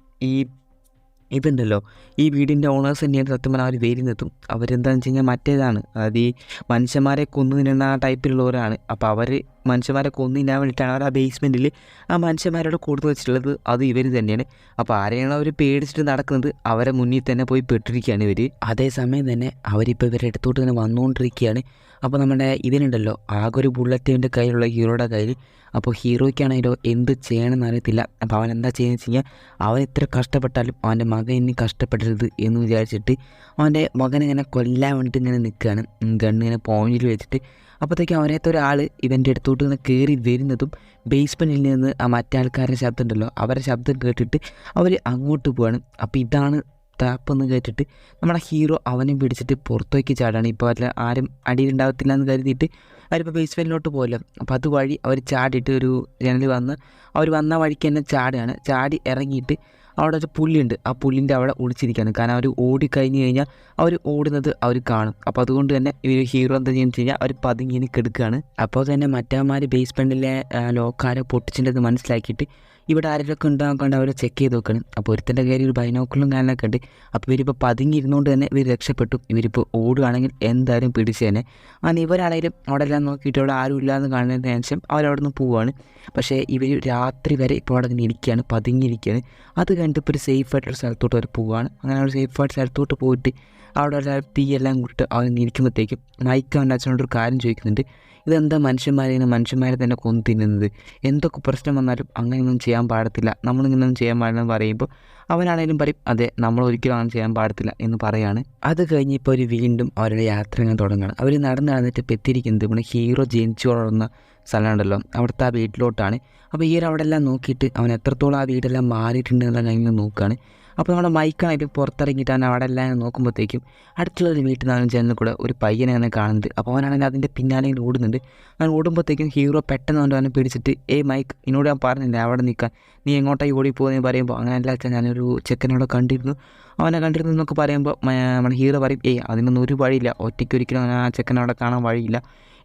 ഇതുണ്ടല്ലോ, ഈ വീടിൻ്റെ ഓണേഴ്സ് തന്നെയാണ് സത്യം പറഞ്ഞാൽ അവർ വരുന്നതും. അവരെന്താണെന്ന് വെച്ച് കഴിഞ്ഞാൽ മറ്റേതാണ്, അതായത് ഈ മനുഷ്യന്മാരെ കൊന്നു തിന്നുന്ന ആ ടൈപ്പിലുള്ളവരാണ്. അപ്പോൾ അവർ മനുഷ്യന്മാരെ കൊന്നു തിന്നാൻ വേണ്ടിയിട്ടാണ് അവർ ആ ബേസ്മെൻറ്റിൽ ആ മനുഷ്യന്മാരോട് കൊടുത്തു വെച്ചിട്ടുള്ളത്. അത് ഇവർ തന്നെയാണ്. അപ്പോൾ ആരെയാണ് അവർ പേടിച്ചിട്ട് നടക്കുന്നത്, അവരെ മുന്നിൽ തന്നെ പോയി പെട്ടിരിക്കുകയാണ് ഇവർ. അതേസമയം തന്നെ അവരിപ്പോൾ ഇവരുടെ അടുത്തോട്ട് തന്നെ വന്നുകൊണ്ടിരിക്കുകയാണ്. അപ്പോൾ നമ്മുടെ ഇതിനുണ്ടല്ലോ, ആകെ ഒരു ബുള്ളറ്റ് ഇവൻ്റെ കയ്യിലുള്ള ഹീറോയുടെ കയ്യിൽ. അപ്പോൾ ഹീറോയ്ക്കാണെങ്കിലോ എന്ത് ചെയ്യണമെന്ന് അറിയത്തില്ല. അപ്പോൾ അവൻ എന്താ ചെയ്യുന്നത് വെച്ച് കഴിഞ്ഞാൽ, അവൻ എത്ര കഷ്ടപ്പെട്ടാലും അവൻ്റെ മകൻ ഇനി കഷ്ടപ്പെടരുത് എന്ന് വിചാരിച്ചിട്ട് അവൻ്റെ മകനെ ഇങ്ങനെ കൊല്ലാൻ വേണ്ടിയിട്ട് ഇങ്ങനെ നിൽക്കുകയാണ്, ഗണ്ണിങ്ങനെ പോയിന്റിൽ വെച്ചിട്ട്. അപ്പോഴത്തേക്കും അവനത്തെ ഒരാൾ ഇവൻ്റെ അടുത്തോട്ട് ഇങ്ങനെ കയറി വരുന്നതും ബേസ്മെൻറ്റിൽ നിന്ന് ആ മറ്റാൾക്കാരുടെ ശബ്ദം ഉണ്ടല്ലോ, അവരുടെ ശബ്ദം കേട്ടിട്ട് അവർ അങ്ങോട്ട് പോവാണ്. അപ്പോൾ ഇതാണ് താപ്പെന്ന് കേട്ടിട്ട് നമ്മുടെ ഹീറോ അവനെ പിടിച്ചിട്ട് പുറത്തേക്ക് ചാടാണ്. ഇപ്പോൾ ആരും അടിയിലുണ്ടാകത്തില്ല എന്ന് കരുതിയിട്ട് അവരിപ്പോൾ ബേസ്മെൻറ്റിലോട്ട് പോകല്ലോ. അപ്പോൾ അതുവഴി അവർ ചാടിയിട്ട് ഒരു ജനൽ വന്ന് അവർ വന്ന വഴിക്ക് തന്നെ ചാടുകയാണ്. ചാടി ഇറങ്ങിയിട്ട് അവിടെ ഒരു പുല്ലുണ്ട്, ആ പുല്ലിൻ്റെ അവിടെ ഒളിച്ചിരിക്കുകയാണ്. കാരണം അവർ ഓടിക്കഴിഞ്ഞ് കഴിഞ്ഞാൽ അവർ ഓടുന്നത് അവർ കാണും. അപ്പോൾ അതുകൊണ്ട് തന്നെ ഇവർ ഹീറോ എന്താ ചെയ്യുന്നത് വെച്ച് കഴിഞ്ഞാൽ അവർ പതുങ്ങിന് കെടുക്കുകയാണ്. അപ്പോൾ തന്നെ മറ്റവന്മാർ ബേസ്മെൻറ്റിലെ ലോക്കാരെ പൊട്ടിച്ചിട്ടത് മനസ്സിലാക്കിയിട്ട് ഇവിടെ ആരെങ്കിലുമൊക്കെ ഉണ്ടാകാണ്ട് അവരെ ചെക്ക് ചെയ്ത് നോക്കണം. അപ്പോൾ ഒരുത്തൻ്റെ കയ്യിൽ ഒരു ബൈനോക്കുകളും കാര്യങ്ങളൊക്കെ ഉണ്ട്. അപ്പോൾ ഇവരിപ്പോൾ പതുങ്ങിയിരുന്നുകൊണ്ട് തന്നെ ഇവർ രക്ഷപ്പെട്ടു. ഇവരിപ്പോൾ ഓടുകയാണെങ്കിൽ എന്തായാലും പിടിച്ചു തന്നെ. അങ്ങനെ ഇവരാണെങ്കിലും അവിടെ എല്ലാം നോക്കിയിട്ട് അവിടെ ആരും ഇല്ലയെന്ന് കാണുന്നതിന് ശേഷം അവരവിടെ നിന്ന് പോവുകയാണ്. പക്ഷേ ഇവർ രാത്രി വരെ ഇപ്പോൾ അവിടെ നിന്ന് ഇരിക്കുകയാണ്, പതുങ്ങിയിരിക്കുകയാണ്. അത് കഴിഞ്ഞിട്ട് ഇപ്പോൾ ഒരു സേഫ് ആയിട്ടുള്ള സ്ഥലത്തോട്ട് അവർ പോവുകയാണ്. അങ്ങനെ ഒരു സേഫ് ആയിട്ട് സ്ഥലത്തോട്ട് പോയിട്ട് അവിടെ തീയെല്ലാം കൂട്ടിട്ട് അവർ ഇരിക്കുമ്പോഴത്തേക്കും മൈക്ക് അവൻ്റെ അച്ഛനോടൊരു കാര്യം ചോദിക്കുന്നുണ്ട്, ഇതെന്താ മനുഷ്യന്മാരെ തന്നെ കൊന്നു തിന്നുന്നത്, എന്തൊക്കെ പ്രശ്നം വന്നാലും അങ്ങനെയൊന്നും ചെയ്യാൻ പാടത്തില്ല, നമ്മളിങ്ങനെയൊന്നും ചെയ്യാൻ പാടില്ലെന്ന് പറയുമ്പോൾ അവനാണേലും പറയും, അതെ നമ്മൾ ഒരിക്കലും അങ്ങനെ ചെയ്യാൻ പാടത്തില്ല എന്ന് പറയാണ്. അത് കഴിഞ്ഞ് ഇപ്പോൾ അവർ വീണ്ടും അവരുടെ യാത്ര ഇങ്ങനെ തുടങ്ങുകയാണ്. അവർ നടന്നിട്ട് ഇപ്പോൾ എത്തിയിരിക്കുന്നത് ഇവിടെ ഹീറോ ജനിച്ചു വളർന്ന സ്ഥലമുണ്ടല്ലോ, അവിടുത്തെ ആ വീട്ടിലോട്ടാണ്. അപ്പോൾ ഈ അവിടെ എല്ലാം നോക്കിയിട്ട് അവൻ എത്രത്തോളം ആ വീടെല്ലാം മാറിയിട്ടുണ്ട് എന്നുള്ള കാര്യങ്ങൾ നോക്കുകയാണ്. അപ്പോൾ നമ്മുടെ മൈക്കാണെങ്കിൽ പുറത്തിറങ്ങിയിട്ടാണ് അവിടെ എല്ലാം നോക്കുമ്പോഴത്തേക്കും അടുത്തുള്ളൊരു വീട്ടിൽ നിന്നാണ് ജനലിൽ കൂടെ ഒരു പയ്യനെ അങ്ങനെ കാണുന്നത്. അപ്പോൾ അവനാണെങ്കിൽ അതിൻ്റെ പിന്നാലെ ഓടുന്നുണ്ട്. അവൻ ഓടുമ്പോഴത്തേക്കും ഹീറോ പെട്ടെന്ന് അവനെ പിടിച്ചിട്ട്, മൈക്ക് എന്നോട് ഞാൻ പറഞ്ഞില്ല അവിടെ നിൽക്കാൻ, നീ എങ്ങോട്ടായി ഓടിപ്പോകുന്നതെന്ന് പറയുമ്പോൾ അങ്ങനെ അല്ല വെച്ചാൽ ഞാനൊരു ചെക്കനോടെ കണ്ടിരുന്നു, അവനെ കണ്ടിരുന്നു എന്നൊക്കെ പറയുമ്പോൾ നമ്മുടെ ഹീറോ പറയും, അതിനൊന്നും ഒരു വഴിയില്ല, ഒറ്റയ്ക്കൊരിക്കലും ആ ചെക്കനവിടെ കാണാൻ വഴിയില്ല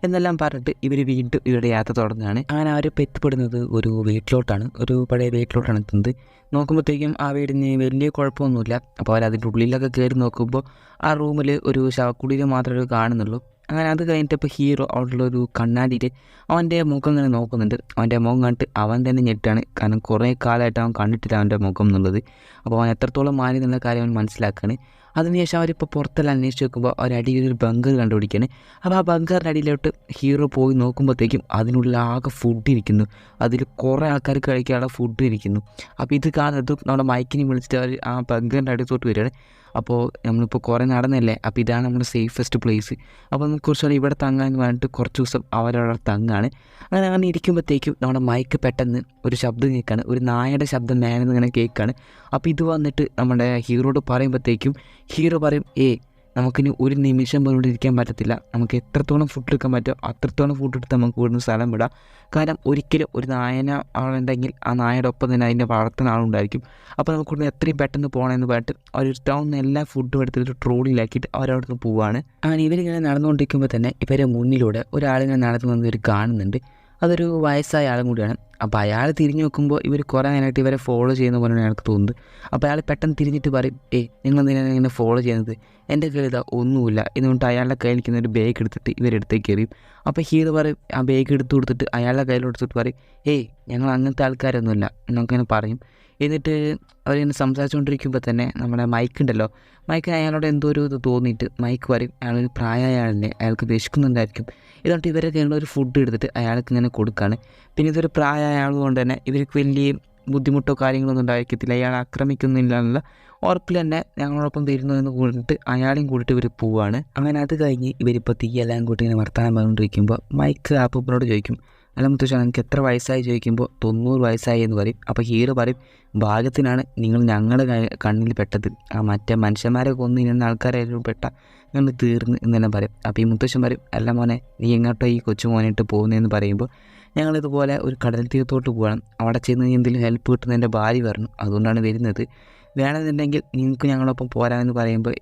എന്നെല്ലാം പറഞ്ഞിട്ട് ഇവർ വീണ്ടും ഇവരുടെ യാത്ര തുടങ്ങുകയാണ്. അങ്ങനെ അവരിപ്പോൾ എത്തിപ്പെടുന്നത് ഒരു വീട്ടിലോട്ടാണ്, ഒരു പഴയ വീട്ടിലോട്ടാണ് എത്തുന്നത്. നോക്കുമ്പോഴത്തേക്കും ആ വീടിന് വലിയ കുഴപ്പമൊന്നുമില്ല. അപ്പോൾ അവരതിൻ്റെ ഉള്ളിലൊക്കെ കയറി നോക്കുമ്പോൾ ആ റൂമിൽ ഒരു ശവക്കുടിയിൽ മാത്രമേ കാണുന്നുള്ളൂ. അങ്ങനെ അത് കഴിഞ്ഞിട്ട് ഇപ്പോൾ ഹീറോ അവിടെയുള്ളൊരു കണ്ണാടിയിൽ അവൻ്റെ മുഖം ഇങ്ങനെ നോക്കുന്നുണ്ട്. അവൻ്റെ മുഖം കണ്ടിട്ട് അവൻ തന്നെ ഞെട്ടാണ്. കാരണം കുറേ കാലമായിട്ട് അവൻ കണ്ടിട്ടില്ല അവൻ്റെ മുഖം എന്നുള്ളത്. അപ്പോൾ അവൻ എത്രത്തോളം മാറി എന്നുള്ള കാര്യം അവൻ മനസ്സിലാക്കുകയാണ്. അതിനുശേഷം അവരിപ്പോൾ പുറത്തെല്ലാം അന്വേഷിച്ച് നോക്കുമ്പോൾ ഒരടിയിലൊരു ബങ്കർ കണ്ടുപിടിക്കുകയാണ്. അപ്പോൾ ആ ബങ്കറിൻ്റെ അടിയിലോട്ട് ഹീറോ പോയി നോക്കുമ്പോഴത്തേക്കും അതിനുള്ളിൽ ആകെ ഫുഡ് ഇരിക്കുന്നു. അതിൽ കുറേ ആൾക്കാർ കഴിക്കാനുള്ള ഫുഡ് ഇരിക്കുന്നു. അപ്പോൾ ഇത് കാണുന്നതും നമ്മുടെ മൈക്കിനെ വിളിച്ചിട്ട് അവർ ആ ബങ്കറിൻ്റെ അടുത്തോട്ട് വരികയാണ്. അപ്പോൾ നമ്മളിപ്പോൾ കുറേ നടന്നല്ലേ, അപ്പോൾ ഇതാണ് നമ്മുടെ സേഫസ്റ്റ് പ്ലേസ്, അപ്പോൾ നമുക്ക് കുറച്ചുകൂടെ ഇവിടെ തങ്ങാമെന്ന് പറഞ്ഞിട്ട് കുറച്ച് ദിവസം അവരവിടെ തങ്ങാണ്. അങ്ങനെ ഇരിക്കുമ്പോഴത്തേക്കും നമ്മുടെ മൈക്ക് പെട്ടെന്ന് ഒരു ശബ്ദം കേൾക്കുകയാണ്, ഒരു നായയുടെ ശബ്ദം മേലെന്ന് ഇങ്ങനെ കേൾക്കുകയാണ്. അപ്പോൾ ഇത് വന്നിട്ട് നമ്മുടെ ഹീറോയോട് പറയുമ്പോഴത്തേക്കും ഹീറോ പറയും, നമുക്കിനി ഒരു നിമിഷം പോലും ഇരിക്കാൻ പറ്റത്തില്ല, നമുക്ക് എത്രത്തോളം ഫുഡ് എടുക്കാൻ പറ്റുമോ അത്രത്തോളം ഫുഡ് എടുത്ത് നമുക്ക് ഇവിടുന്ന് സ്ഥലം വിടാം. കാരണം ഒരിക്കലും ഒരു നായന ആളുണ്ടെങ്കിൽ ആ നായയുടെ ഒപ്പം തന്നെ അതിൻ്റെ വളർത്തുന്ന ആളുണ്ടായിരിക്കും. അപ്പോൾ നമുക്ക് ഇവിടുന്ന് എത്രയും പെട്ടെന്ന് പോകണമെന്ന് പറഞ്ഞിട്ട് അവർ ടൗണിൽ എല്ലാ ഫുഡും എടുത്തിട്ട് ട്രോളിയിലാക്കിയിട്ട് അവരവിടെ നിന്ന് പോവുകയാണ്. അങ്ങനെ ഇവരിങ്ങനെ നടന്നുകൊണ്ടിരിക്കുമ്പോൾ തന്നെ ഇവരെ മുന്നിലൂടെ ഒരാളിങ്ങനെ നടന്നു വന്ന് ഇവർ കാണുന്നുണ്ട്. അതൊരു വയസ്സായ ആളും കൂടിയാണ്. അപ്പോൾ അയാൾ തിരിഞ്ഞ് നോക്കുമ്പോൾ ഇവർ കുറേ നേരമായിട്ട് ഇവരെ ഫോളോ ചെയ്യുന്ന പോലെയാണ് എനിക്ക് തോന്നുന്നത്. അപ്പോൾ അയാൾ പെട്ടെന്ന് തിരിഞ്ഞിട്ട് പറയും, നിങ്ങളെന്തിനാണ് ഇങ്ങനെ ഫോളോ ചെയ്യുന്നത്, എൻ്റെ കയ്യിൽ ഇതാ ഒന്നുമില്ല എന്നുകൊണ്ട് അയാളുടെ കയ്യിൽ നിൽക്കുന്ന ഒരു ബാഗ് എടുത്തിട്ട് ഇവരെടുത്തേക്ക് എറിയും. അപ്പോൾ ഹീറോ പറയും, ആ ബാഗ് എടുത്ത് കൊടുത്തിട്ട് അയാളുടെ കയ്യിലെടുത്തിട്ട് പറയും, ഞങ്ങൾ അങ്ങനത്തെ ആൾക്കാരൊന്നുമില്ല എന്നൊക്കെ പറയും. എന്നിട്ട് അവരിങ്ങനെ സംസാരിച്ചുകൊണ്ടിരിക്കുമ്പോൾ തന്നെ നമ്മുടെ മൈക്ക് ഉണ്ടല്ലോ, മൈക്കിന് അയാളോട് എന്തോ ഒരു ഇത് തോന്നിയിട്ട് മൈക്ക് പറയും, അയാളൊരു പ്രായമായ ആളല്ലേ, അയാൾക്ക് വിശക്കുന്നുണ്ടായിരിക്കും, ഇതുകൊണ്ട് ഇവരെ കയ്യിലുള്ള ഒരു ഫുഡ് എടുത്തിട്ട് അയാൾക്ക് ഇങ്ങനെ കൊടുക്കുകയാണ്. പിന്നെ ഇതൊരു പ്രായമായ ആളുകൊണ്ട് തന്നെ ഇവർക്ക് വലിയ ബുദ്ധിമുട്ടോ കാര്യങ്ങളൊന്നും ഉണ്ടായിരിക്കത്തില്ല, അയാൾ ആക്രമിക്കുന്നില്ല എന്നുള്ള ഉറപ്പിൽ തന്നെ ഞങ്ങളോടൊപ്പം വരുന്നു എന്ന് കൂടിയിട്ട് അയാളെയും കൂടിയിട്ട് ഇവർ പോവുകയാണ്. അങ്ങനെ അത് കഴിഞ്ഞ് ഇവരിപ്പോൾ തീയെല്ലാം കൂട്ടി ഇങ്ങനെ വർത്താനം പറഞ്ഞുകൊണ്ടിരിക്കുമ്പോൾ മൈക്ക് ആപ്പൂപ്പനോട് ചോദിക്കും, അല്ല മുത്തശ്ശ നിങ്ങൾക്ക് എത്ര വയസ്സായി ചോദിക്കുമ്പോൾ 90 വയസ്സായി എന്ന് പറയും. അപ്പോൾ ഹീറോ പറയും ഭാഗ്യത്തിനാണ് നിങ്ങൾ ഞങ്ങളുടെ കണ്ണിൽ പെട്ടത്, ആ മറ്റേ മനുഷ്യന്മാരെ കൊന്ന് ഇന്ന ആൾക്കാരായാലും പെട്ട ഞങ്ങൾ തീർന്ന് എന്നെല്ലാം പറയും. അപ്പോൾ ഈ മുത്തശ്ശൻ പറയും അല്ല മോനെ നീ എങ്ങോട്ടോ ഈ കൊച്ചു മോനിട്ട് പോകുന്നതെന്ന് പറയുമ്പോൾ ഞങ്ങളിതുപോലെ ഒരു കടൽ തീരത്തോട്ട് പോകണം, അവിടെ ചെന്ന് എന്തെങ്കിലും ഹെൽപ്പ് കിട്ടുന്ന എൻ്റെ ഭാര്യ പറഞ്ഞു അതുകൊണ്ടാണ് വരുന്നത്, വേണമെന്നുണ്ടെങ്കിൽ നിങ്ങൾക്ക് ഞങ്ങളൊപ്പം പോരാമെന്ന് പറയുമ്പോൾ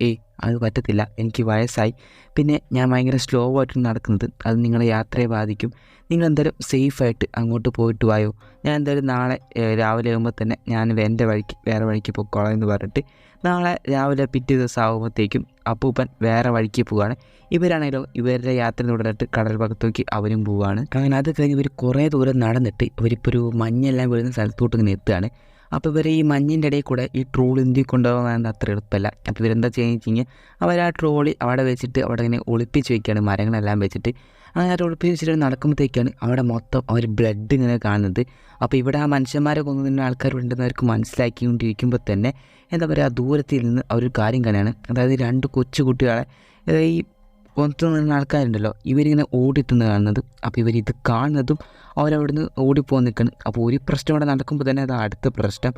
അത് പറ്റത്തില്ല, എനിക്ക് വയസ്സായി, പിന്നെ ഞാൻ ഭയങ്കര സ്ലോ ആയിട്ട് നടക്കുന്നത്, അത് നിങ്ങളെ യാത്രയെ ബാധിക്കും, നിങ്ങൾ എന്തായാലും സേഫായിട്ട് അങ്ങോട്ട് പോയിട്ട് വായോ, ഞാൻ എന്തായാലും നാളെ രാവിലെ ആകുമ്പോൾ തന്നെ ഞാൻ എൻ്റെ വഴിക്ക് വേറെ വഴിക്ക് പൊക്കോളാം എന്ന് പറഞ്ഞിട്ട് നാളെ രാവിലെ പിറ്റേ ദിവസം ആകുമ്പോഴത്തേക്കും അപ്പൂപ്പൻ വേറെ വഴിക്ക് പോവുകയാണ്. ഇവരാണെങ്കിലോ ഇവരുടെ യാത്ര തുടർന്നിട്ട് കടൽ ഭാഗത്തേക്ക് അവരും പോവുകയാണ്. അങ്ങനെ അത് കഴിഞ്ഞ് ഇവർ കുറേ ദൂരം നടന്നിട്ട് ഇവരിപ്പോൾ ഒരു മഞ്ഞെല്ലാം വീഴുന്ന സ്ഥലത്തോട്ട് ഇങ്ങനെ എത്തുകയാണ്. അപ്പോൾ ഇവർ ഈ മഞ്ഞിൻ്റെ ഇടയിൽ കൂടെ ഈ ട്രോൾ ഇന്ത്യയിൽ കൊണ്ടുപോകാൻ അത്ര എളുപ്പമല്ല. അപ്പോൾ ഇവരെന്താ ചെയ്യുന്നത് വെച്ച് കഴിഞ്ഞാൽ അവർ ആ ട്രോളി അവിടെ വെച്ചിട്ട് അവിടെ ഇങ്ങനെ ഒളിപ്പിച്ച് വയ്ക്കുകയാണ്, മരങ്ങളെല്ലാം വെച്ചിട്ട്. അങ്ങനെ അത് ഒളിപ്പിച്ച് വെച്ചിട്ട് നടക്കുമ്പോഴത്തേക്കാണ് അവിടെ മൊത്തം അവർ ബ്ലഡ് ഇങ്ങനെ കാണുന്നത്. അപ്പോൾ ഇവിടെ ആ മനുഷ്യന്മാരെ കൊന്നതിന് ആൾക്കാരുണ്ടെന്ന് അവർക്ക് മനസ്സിലാക്കിക്കൊണ്ടിരിക്കുമ്പോൾ തന്നെ എന്താ പറയുക ദൂരത്തിൽ നിന്ന് അവർ കാര്യം കാണുകയാണ്. അതായത് 2 കൊച്ചു കുട്ടികളെ ഈ പുറത്തു നിന്ന ആൾക്കാരുണ്ടല്ലോ ഇവരിങ്ങനെ ഓടിത്തുന്നത് കാണുന്നത്. അപ്പോൾ ഇവരിത് കാണുന്നതും അവരവിടുന്ന് ഓടിപ്പോകാൻ നിൽക്കണം. അപ്പോൾ ഒരു പ്രശ്നം അവിടെ നടക്കുമ്പോൾ തന്നെ അത് അടുത്ത പ്രശ്നം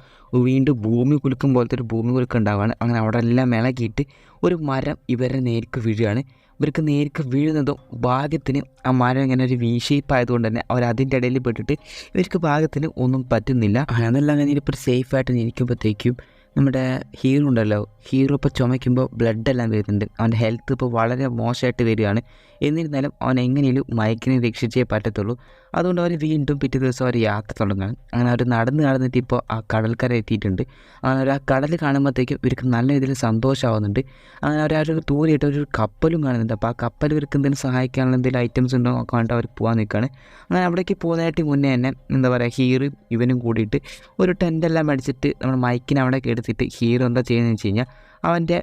വീണ്ടും ഭൂമി കുലുക്കും പോലത്തെ ഒരു ഭൂമി കുലുക്കം ഉണ്ടാവുകയാണ്. അങ്ങനെ അവിടെ എല്ലാം ഇളകിയിട്ട് ഒരു മരം ഇവരുടെ നേർക്ക് വീഴുകയാണ്. ഇവർക്ക് നേർക്ക് വീഴുന്നതും ഭാഗ്യത്തിന് ആ മരം ഇങ്ങനെ ഒരു വി ഷേപ്പ് ആയതുകൊണ്ട് തന്നെ അവർ അതിൻ്റെ ഇടയിൽ പെട്ടിട്ട് ഇവർക്ക് ഭാഗ്യത്തിന് ഒന്നും പറ്റുന്നില്ല. അതെല്ലാം അങ്ങനെ ഇപ്പോൾ സേഫായിട്ട് ഇരിക്കുമ്പോഴത്തേക്കും നമ്മുടെ ഹീറോ ഉണ്ടല്ലോ, ഹീറോ ഇപ്പോൾ ചുമയ്ക്കുമ്പോൾ ബ്ലഡെല്ലാം വരുന്നുണ്ട്, അവൻ്റെ ഹെൽത്ത് ഇപ്പോൾ വളരെ മോശമായിട്ട് വരികയാണ്. എന്നിരുന്നാലും അവൻ എങ്ങനെയും മയക്കിനെ രക്ഷിച്ചേ പറ്റത്തുള്ളൂ. അതുകൊണ്ട് അവർ വീണ്ടും പിറ്റേ ദിവസം അവർ യാത്ര തുടങ്ങാൻ. അങ്ങനെ അവർ നടന്നിട്ട് ഇപ്പോൾ ആ കടൽക്കര എത്തിയിട്ടുണ്ട്. അങ്ങനെ അവർ ആ കടൽ കാണുമ്പോഴത്തേക്കും ഇവർക്ക് നല്ല രീതിയിൽ സന്തോഷമാവുന്നുണ്ട്. അങ്ങനെ അവർ ദൂരെയായിട്ട് ഒരു കപ്പലും കാണുന്നുണ്ട്. അപ്പോൾ ആ കപ്പൽ ഇവർക്ക് എന്തെങ്കിലും സഹായിക്കാനുള്ള എന്തെങ്കിലും ഐറ്റംസ് ഉണ്ടോ നോക്കാൻ വേണ്ടി അവർ പോകാൻ നിൽക്കുകയാണ്. അങ്ങനെ അവിടേക്ക് പോകുന്നതായിട്ട് മുന്നേ തന്നെ എന്താ പറയുക ഹീറോ ഇവനും കൂടിയിട്ട് ഒരു ടെൻ്റെല്ലാം അടിച്ചിട്ട് നമ്മുടെ മൈക്കിനെ അവിടെ എടുത്തിട്ട് ഹീറോ എന്താ ചെയ്യുന്നതെന്ന് വെച്ച് കഴിഞ്ഞാൽ അവൻ്റെ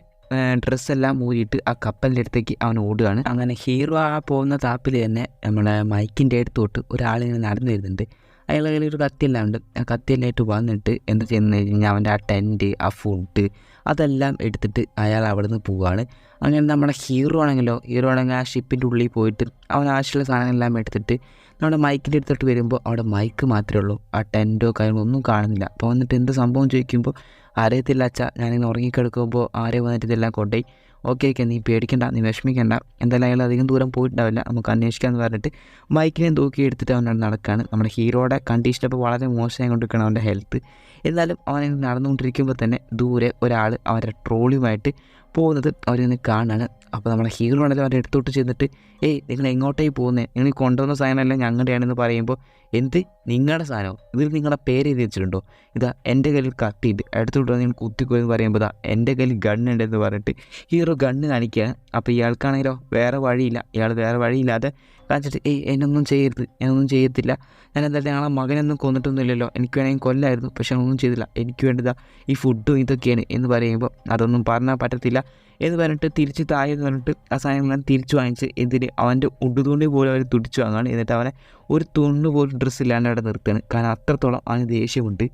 ഡ്രസ്സെല്ലാം ഊരിയിട്ട് ആ കപ്പലിൻ്റെ അടുത്തേക്ക് അവൻ ഓടുകയാണ്. അങ്ങനെ ഹീറോ ആ പോകുന്ന താപ്പിൽ തന്നെ നമ്മളെ മൈക്കിൻ്റെ അടുത്തോട്ട് ഒരാളിങ്ങനെ നടന്നു വരുന്നുണ്ട്. അയാൾ കയ്യിൽ ഒരു കത്തിയെല്ലാം ഉണ്ട്. ആ കത്തിയെല്ലാമായിട്ട് വന്നിട്ട് എന്താ ചെയ്യുന്നത് വെച്ച് കഴിഞ്ഞാൽ അവൻ്റെ ആ ടെൻറ്റ് ആ ഫുഡ് അതെല്ലാം എടുത്തിട്ട് അയാൾ അവിടെ നിന്ന് പോവുകയാണ്. അങ്ങനെ നമ്മുടെ ഹീറോ ആണെങ്കിൽ ആ ഷിപ്പിൻ്റെ ഉള്ളിൽ പോയിട്ട് അവൻ ആവശ്യമുള്ള സാധനങ്ങളെല്ലാം എടുത്തിട്ട് നമ്മുടെ മൈക്കിൻ്റെ അടുത്തോട്ട് വരുമ്പോൾ അവിടെ മൈക്ക് മാത്രമേ ഉള്ളൂ, ആ ടെൻറ്റോ കാര്യങ്ങളോ ഒന്നും കാണുന്നില്ല. അപ്പോൾ വന്നിട്ട് എന്ത് സംഭവം ചോദിക്കുമ്പോൾ അറിയത്തില്ല അച്ഛാ, ഞാനിങ്ങനെ ഉറങ്ങിക്കിടക്കുമ്പോൾ ആരെ വന്നിട്ട് ഇതെല്ലാം കൊണ്ടുപോയി. ഓക്കെ നീ പേടിക്കണ്ട, നീ വിഷമിക്കണ്ട, എന്തായാലും അയാൾ അധികം ദൂരം പോയിട്ടുണ്ടാവില്ല, നമുക്ക് അന്വേഷിക്കാമെന്ന് പറഞ്ഞിട്ട് ബൈക്കിനെ തൂക്കി എടുത്തിട്ട് അവൻ നടക്കുകയാണ്. നമ്മുടെ ഹീറോയുടെ കണ്ടീഷൻ അപ്പോൾ വളരെ മോശമായി കൊണ്ടിരിക്കുകയാണ് അവൻ്റെ ഹെൽത്ത്. എന്നാലും അവൻ നടന്നുകൊണ്ടിരിക്കുമ്പോൾ തന്നെ ദൂരെ ഒരാൾ അവരുടെ ട്രോളിയുമായിട്ട് പോകുന്നത് അവരിങ്ങനെ കാണാണ്. അപ്പോൾ നമ്മുടെ ഹീറോ ആണെങ്കിലും അവരുടെ അടുത്തോട്ട് ചെന്നിട്ട് നിങ്ങൾ എങ്ങോട്ടേക്ക് പോകുന്നത്, നിങ്ങൾ കൊണ്ടുവന്ന സാധനമല്ല ഞങ്ങളുടെയാണെന്ന് പറയുമ്പോൾ എന്ത് നിങ്ങളുടെ സാധനമോ, ഇതിൽ നിങ്ങളുടെ പേര് എഴുതി വെച്ചിട്ടുണ്ടോ, ഇതാ എൻ്റെ കയ്യിൽ കത്തിയിട്ട് അടുത്തോട്ട് നിങ്ങൾ കുത്തിക്കോയെന്ന് പറയുമ്പോൾ ഇതാ എൻ്റെ കയ്യിൽ ഗണ്ണുണ്ടെന്ന് പറഞ്ഞിട്ട് ഹീറോ ഗണ്ണ് കാണിക്കുകയാണ്. അപ്പോൾ ഇയാൾക്കാണെങ്കിലോ വേറെ വഴിയില്ലാതെ കാണിച്ചിട്ട് എന്നൊന്നും ചെയ്യരുത്, ഞാനൊന്നും ചെയ്യത്തില്ല, ഞാൻ എന്തായാലും ഞങ്ങളെ മകനൊന്നും കൊന്നിട്ടൊന്നുമില്ലല്ലോ, എനിക്ക് വേണമെങ്കിൽ കൊല്ലായിരുന്നു, പക്ഷെ ഒന്നും ചെയ്തില്ല, എനിക്ക് വേണ്ടതാ ഈ ഫുഡും ഇതൊക്കെയാണ് എന്ന് പറയുമ്പോൾ അതൊന്നും പറഞ്ഞാൽ പറ്റത്തില്ല എന്ന് പറഞ്ഞിട്ട് തിരിച്ച് താഴെ എന്ന് പറഞ്ഞിട്ട് ആ സാധനങ്ങൾ തിരിച്ചു വാങ്ങിച്ച് എന്തിന് അവൻ്റെ ഉടുതുണി പോലും അവർ തുടിച്ചു വാങ്ങാണ്. എന്നിട്ട് അവനെ ഒരു തുണ്ട് പോലും ഡ്രസ്സില്ലാണ്ട് അവിടെ നിർത്തുകയാണ്. കാരണം അത്രത്തോളം അവന് ദേഷ്യമുണ്ട്.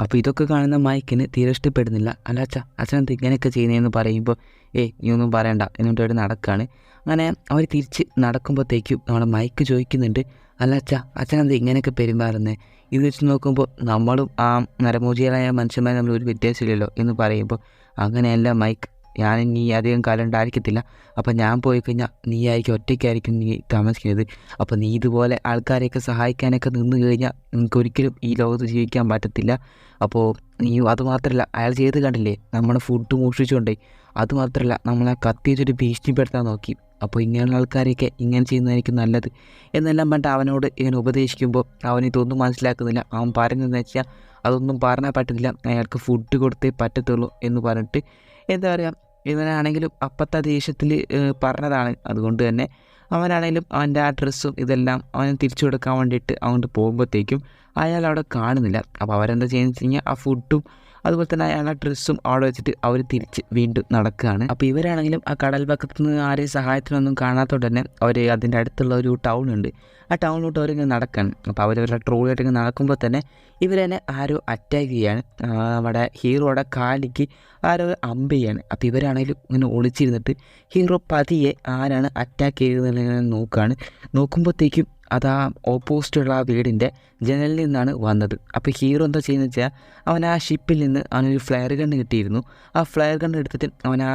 അപ്പോൾ ഇതൊക്കെ കാണുന്ന മൈക്കിന് തീരെ ഇഷ്ടപ്പെടുന്നില്ല. അല്ല അച്ഛനെന്ത് ഇങ്ങനെയൊക്കെ ചെയ്യുന്നതെന്ന് പറയുമ്പോൾ നീ ഒന്നും പറയണ്ട എന്നിട്ട് അവർ നടക്കുകയാണ്. അങ്ങനെ അവർ തിരിച്ച് നടക്കുമ്പോഴത്തേക്കും നമ്മുടെ മൈക്ക് ചോദിക്കുന്നുണ്ട്, അല്ല അച്ഛനെന്ത് ഇങ്ങനെയൊക്കെ പെരുമാറുന്നത്, ഇത് വെച്ച് നോക്കുമ്പോൾ നമ്മളും ആ നരമോചികളായ മനുഷ്യന്മാരെ നമ്മൾ ഒരു വ്യത്യാസമില്ലല്ലോ എന്ന് പറയുമ്പോൾ അങ്ങനെയല്ല മൈക്ക്, ഞാൻ നീ അധികം കാലം ഉണ്ടായിരിക്കത്തില്ല, അപ്പോൾ ഞാൻ പോയി കഴിഞ്ഞാൽ നീ ആയിരിക്കും ഒറ്റയ്ക്കായിരിക്കും നീ താമസിക്കുന്നത്, അപ്പോൾ നീ ഇതുപോലെ ആൾക്കാരെയൊക്കെ സഹായിക്കാനൊക്കെ നിന്ന് കഴിഞ്ഞാൽ നിങ്ങൾക്ക് ഒരിക്കലും ഈ ലോകത്ത് ജീവിക്കാൻ പറ്റത്തില്ല. അപ്പോൾ നീ അതുമാത്രമല്ല അയാൾ ചെയ്ത് കണ്ടില്ലേ, നമ്മുടെ ഫുഡ് മോഷ്ടിച്ചുകൊണ്ടേ, അതുമാത്രമല്ല നമ്മളെ കത്തി വെച്ചിട്ട് ഭീഷണിപ്പെടുത്താൻ നോക്കി, അപ്പോൾ ഇങ്ങനെയുള്ള ആൾക്കാരെയൊക്കെ ഇങ്ങനെ ചെയ്യുന്നതായിരിക്കും നല്ലത് എന്നെല്ലാം പറഞ്ഞിട്ട് അവനോട് ഇങ്ങനെ ഉപദേശിക്കുമ്പോൾ അവനിതൊന്നും മനസ്സിലാക്കുന്നില്ല. അവൻ പറഞ്ഞതെന്ന് വെച്ചാൽ അതൊന്നും പറഞ്ഞാൽ പറ്റത്തില്ല, അയാൾക്ക് ഫുഡ് കൊടുത്തേ പറ്റത്തുള്ളൂ എന്ന് പറഞ്ഞിട്ട് എന്താ പറയുക ഇവനാണെങ്കിലും അപ്പത്തെ ദേഷ്യത്തിൽ പറഞ്ഞതാണ്. അതുകൊണ്ട് തന്നെ അവനാണെങ്കിലും അവൻ്റെ ആ ഡ്രസ്സും ഇതെല്ലാം അവന് തിരിച്ചു കൊടുക്കാൻ വേണ്ടിയിട്ട് അങ്ങോട്ട് പോകുമ്പോഴത്തേക്കും അയാൾ അവിടെ കാണുന്നില്ല. അപ്പോൾ അവരെന്താ ചെയ്യുന്നത് വെച്ച് കഴിഞ്ഞാൽ ആ ഫുഡും അതുപോലെ തന്നെ അയാളുടെ ഡ്രസ്സും അവിടെ വെച്ചിട്ട് അവർ തിരിച്ച് വീണ്ടും നടക്കുകയാണ്. അപ്പോൾ ഇവരാണെങ്കിലും ആ കടൽ ഭാഗത്ത് നിന്ന് ആരെയും സഹായത്തിനൊന്നും കാണാത്തതുകൊണ്ട് തന്നെ അവർ അതിൻ്റെ അടുത്തുള്ള ഒരു ടൗൺ ഉണ്ട്, ആ ടൗണിലോട്ട് അവരിങ്ങനെ നടക്കുകയാണ്. അപ്പോൾ അവരവരുടെ ട്രോളിയായിട്ട് ഇങ്ങനെ നടക്കുമ്പോൾ തന്നെ ഇവരെന്നെ ആരോ അറ്റാക്ക് ചെയ്യാണ്. നമ്മുടെ ഹീറോയുടെ കാലിക്ക് ആരോ അമ്പ് ചെയ്യാണ്. അപ്പോൾ ഇവരാണെങ്കിലും ഇങ്ങനെ ഒളിച്ചിരുന്നിട്ട് ഹീറോ പതിയെ ആരാണ് അറ്റാക്ക് ചെയ്തതെന്ന് നോക്കുകയാണ്. നോക്കുമ്പോഴത്തേക്കും അത് ആ ഓപ്പോസിറ്റുള്ള ആ വീടിൻ്റെ ജനലിൽ നിന്നാണ് വന്നത്. അപ്പോൾ ഹീറോ എന്താ ചെയ്യുന്നത് വെച്ചാൽ അവൻ ആ ഷിപ്പിൽ നിന്ന് അവനൊരു ഫ്ലെയർ ഗണ്ണ് കിട്ടിയിരുന്നു. ആ ഫ്ലെയർ ഗണ്ണ് എടുത്തിട്ട് അവൻ ആ